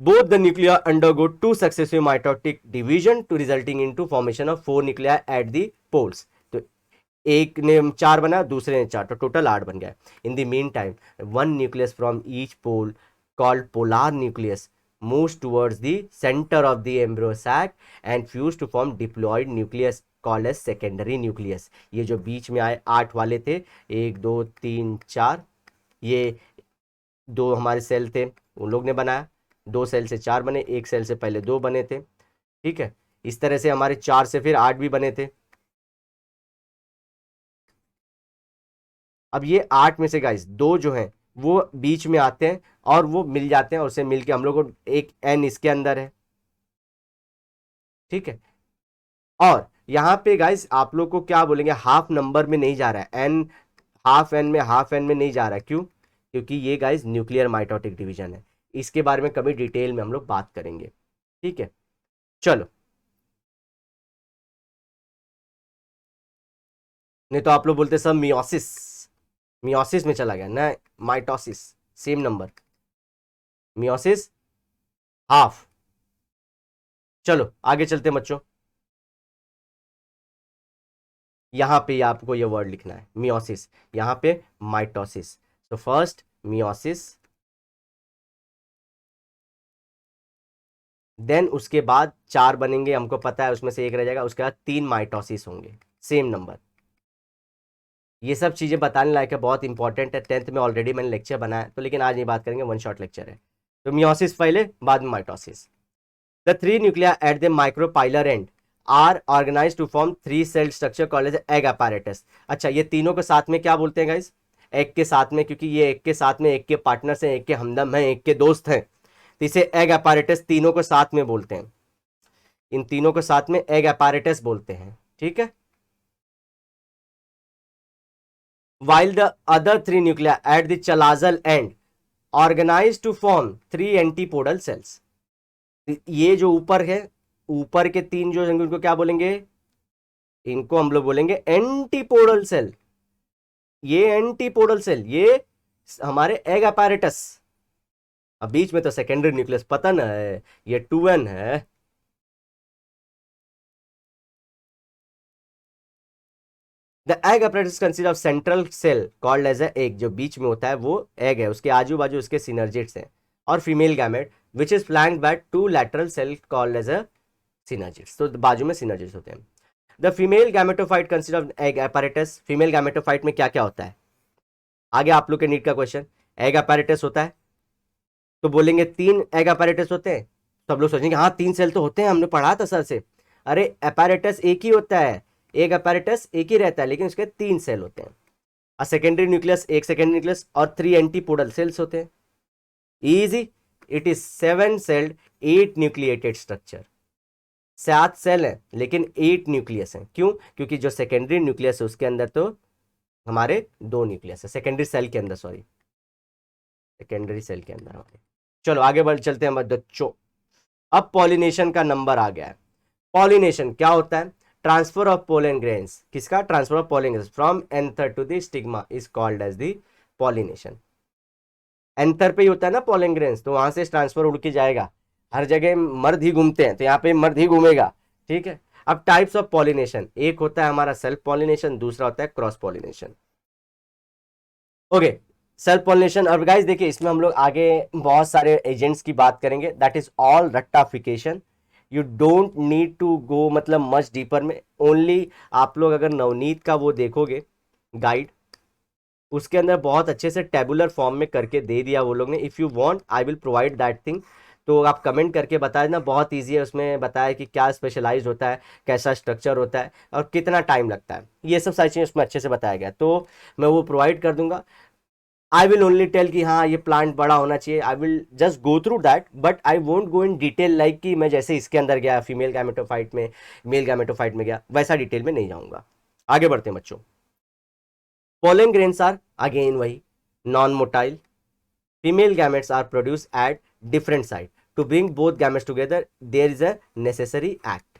both the nuclei undergo 2 successive mitotic division to resulting into formation of 4 nuclei at the poles। तो एक ने 4 बना, दूसरे ने 4, तो टोटल 8 बन गया। In the mean time 1 nucleus from each pole called polar nucleus moves towards the center of the embryo sac and fuse to form diploid nucleus called as secondary nucleus। ये जो बीच में आए 8 वाले थे, 1 2 3 4, ये 2 हमारे सेल थे उन लोग ने बनाया, 2 सेल से 4 बने, 1 सेल से पहले 2 बने थे, ठीक है। इस तरह से हमारे 4 से फिर 8 भी बने थे। अब ये 8 में से गाइस 2 जो हैं वो बीच में आते हैं और वो मिल जाते हैं, और उससे मिलके हम लोग को एक एन इसके अंदर है, ठीक है। और यहाँ पे गाइस आप लोग को क्या बोलेंगे, हाफ नंबर में नहीं जा रहा है एन, हाफ एन में नहीं जा रहा है, क्यों, क्योंकि ये गाइस न्यूक्लियर माइटोटिक डिवीजन है, इसके बारे में कभी डिटेल में हम लोग बात करेंगे, ठीक है। चलो, नहीं तो आप लोग बोलते सब मियोसिस, मियोसिस में चला गया ना, mitosis same number, meiosis half. चलो आगे चलते हैं बच्चों, यहां पे आपको ये वर्ड लिखना है मियोसिस, यहां पे माइटोसिस। तो फर्स्ट मियोसिस, देन उसके बाद 4 बनेंगे, हमको पता है उसमें से 1 रह जाएगा, उसके बाद 3 माइटोसिस होंगे, सेम नंबर। ये सब चीज़ें बताने लायक है, बहुत इंपॉर्टेंट है, 10th में ऑलरेडी मैंने लेक्चर बनाया तो, लेकिन आज नहीं बात करेंगे, 1 शॉर्ट लेक्चर है। तो मियोसिस पहले, बाद में mitosis. The 3 nuclei at the micropylar end are organize to form three cell structure called as egg apparatus। अच्छा, ये तीनों को साथ में क्या बोलते हैं गाइस? एग के साथ में, क्योंकि ये एग के साथ में एग के पार्टनर्स हैं, एग के हमदम हैं, एग के दोस्त हैं, तो इसे एग apparatus तीनों को साथ में बोलते हैं। इन तीनों को साथ में एग apparatus बोलते हैं, ठीक है। while the other three nuclei at the chalazal end organized to form three antipodal cells। ये जो ऊपर है, ऊपर के तीन जो होंगे उनको क्या बोलेंगे? इनको हम लोग बोलेंगे एंटीपोडल सेल। ये एंटीपोडल सेल, ये हमारे एग apparatus। अब बीच में तो सेकेंडरी न्यूक्लियस पता ना है, ये 2n है। The egg apparatus consist of central cell called as egg. जो बीच में होता है वो एग है, उसके आजू बाजू उसके सिनर्जिट्स हैं, और female gamete which is flanked by two lateral cell called as a synergids. तो बाजू में सिनर्जिट्स होते हैं। The female gametophyte consist of egg apparatus। Female gametophyte में क्या क्या होता है? आगे आप लोग के नीट का क्वेश्चन, एग apparatus होता है तो बोलेंगे 3 एग apparatus होते हैं। सब लोग सोचेंगे हाँ 3 सेल तो होते हैं, हमने पढ़ा था सर से। अरे apparatus एक ही होता है, एग apparatus एक ही रहता है, लेकिन उसके 3 सेल होते हैं। सेकेंडरी न्यूक्लियस, एक सेकेंडरी न्यूक्लियस और 3 एंटीपोडल सेल्स होते हैं। Easy, it is 7 celled 8 nucleated structure. 7 cell है लेकिन 8 न्यूक्लियस है। क्यों? क्योंकि जो सेकेंडरी न्यूक्लियस है उसके अंदर तो हमारे 2 न्यूक्लियस है, सेकेंडरी सेल के अंदर, सॉरी सेकेंडरी सेल के अंदर हमारे। चलो आगे बढ़ चलते हैं बच्चों। अब पॉलिनेशन का नंबर आ गया है। पॉलिनेशन क्या होता है? Transfer of pollen grains. किसका? Transfer of pollen grains from anther to the stigma is called as the pollination. Anther पे ही होता है ना पोलन ग्रेन्स, तो वहां से ट्रांसफर उड़ के जाएगा। हर जगह मर्द ही घूमते हैं तो यहाँ पे मर्द ही घूमेगा, ठीक है। अब टाइप्स ऑफ पॉलिनेशन, एक होता है हमारा सेल्फ पॉलिनेशन, दूसरा होता है cross pollination. Okay, self pollination. और गाइस देखिए, इसमें हम लोग आगे बहुत सारे एजेंट्स की बात करेंगे, दैट इज ऑल रट्टाफिकेशन। You don't need to go मतलब मच डीपर में। ओनली आप लोग अगर नवनीत का वो देखोगे गाइड, उसके अंदर बहुत अच्छे से टेबुलर फॉर्म में करके दे दिया वो लोग ने। If you want I will provide that thing, तो आप कमेंट करके बता देना। बहुत ईजी है, उसमें बताया कि क्या स्पेशलाइज होता है, कैसा स्ट्रक्चर होता है और कितना टाइम लगता है, ये सब सारी चीज़ें उसमें अच्छे से बताया गया, तो मैं वो प्रोवाइड कर दूंगा। आई विल ओनली टेल कि हाँ ये प्लांट बड़ा होना चाहिए। I will just go through that, but I won't go in detail like कि मैं जैसे इसके अंदर गया फीमेल गैमेटोफाइट में, मेल गैमेटोफाइट में गया, वैसा डिटेल में नहीं जाऊंगा। आगे बढ़ते हैं बच्चों। पोलन ग्रेन्स आर अगेन वही non motile. Female gametes are produce at different side to bring both gametes together there is a necessary act.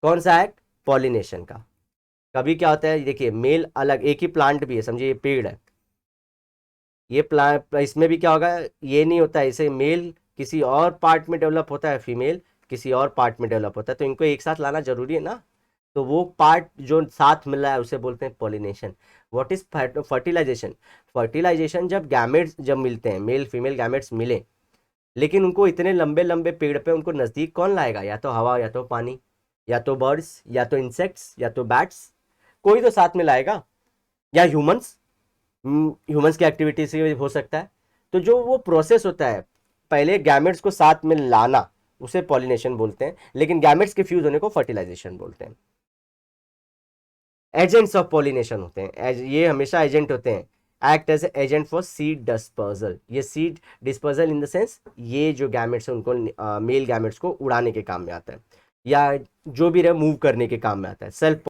कौन सा एक्ट? पॉलिनेशन का। कभी क्या होता है, देखिए मेल अलग, एक ही प्लांट भी है, समझिए ये पेड़ है, ये प्लांट, इसमें भी क्या होगा, ये नहीं होता है, इसे मेल किसी और पार्ट में डेवलप होता है, फीमेल किसी और पार्ट में डेवलप होता है, तो इनको एक साथ लाना जरूरी है ना। तो वो पार्ट जो साथ मिल रहा है उसे बोलते हैं pollination. What is fertilization? Fertilization जब गैमेट्स जब मिलते हैं, मेल फीमेल गैमेट्स मिले, लेकिन उनको इतने लंबे लंबे पेड़ पे उनको नज़दीक कौन लाएगा? या तो हवा, या तो पानी, या तो बर्ड्स, या तो इंसेक्ट्स, या तो बैट्स, कोई तो साथ में लाएगा, या ह्यूमंस। ह्यूमंस की एक्टिविटी से भी हो सकता है। तो जो वो प्रोसेस होता है पहले गैमेट्स को साथ में लाना, उसे पॉलिनेशन बोलते हैं, लेकिन गैमेट्स के फ्यूज होने को फर्टिलाइजेशन बोलते हैं। एजेंट्स ऑफ पॉलिनेशन होते हैं, ये हमेशा एजेंट होते हैं, act as agent for seed dispersal. ये seed dispersal in the sense, ये जो गैमेट्स हैं उनको मेल गैमेट्स को उड़ाने के काम में आता है, या जो भी रहे मूव करने के काम में आता है। सेल्फ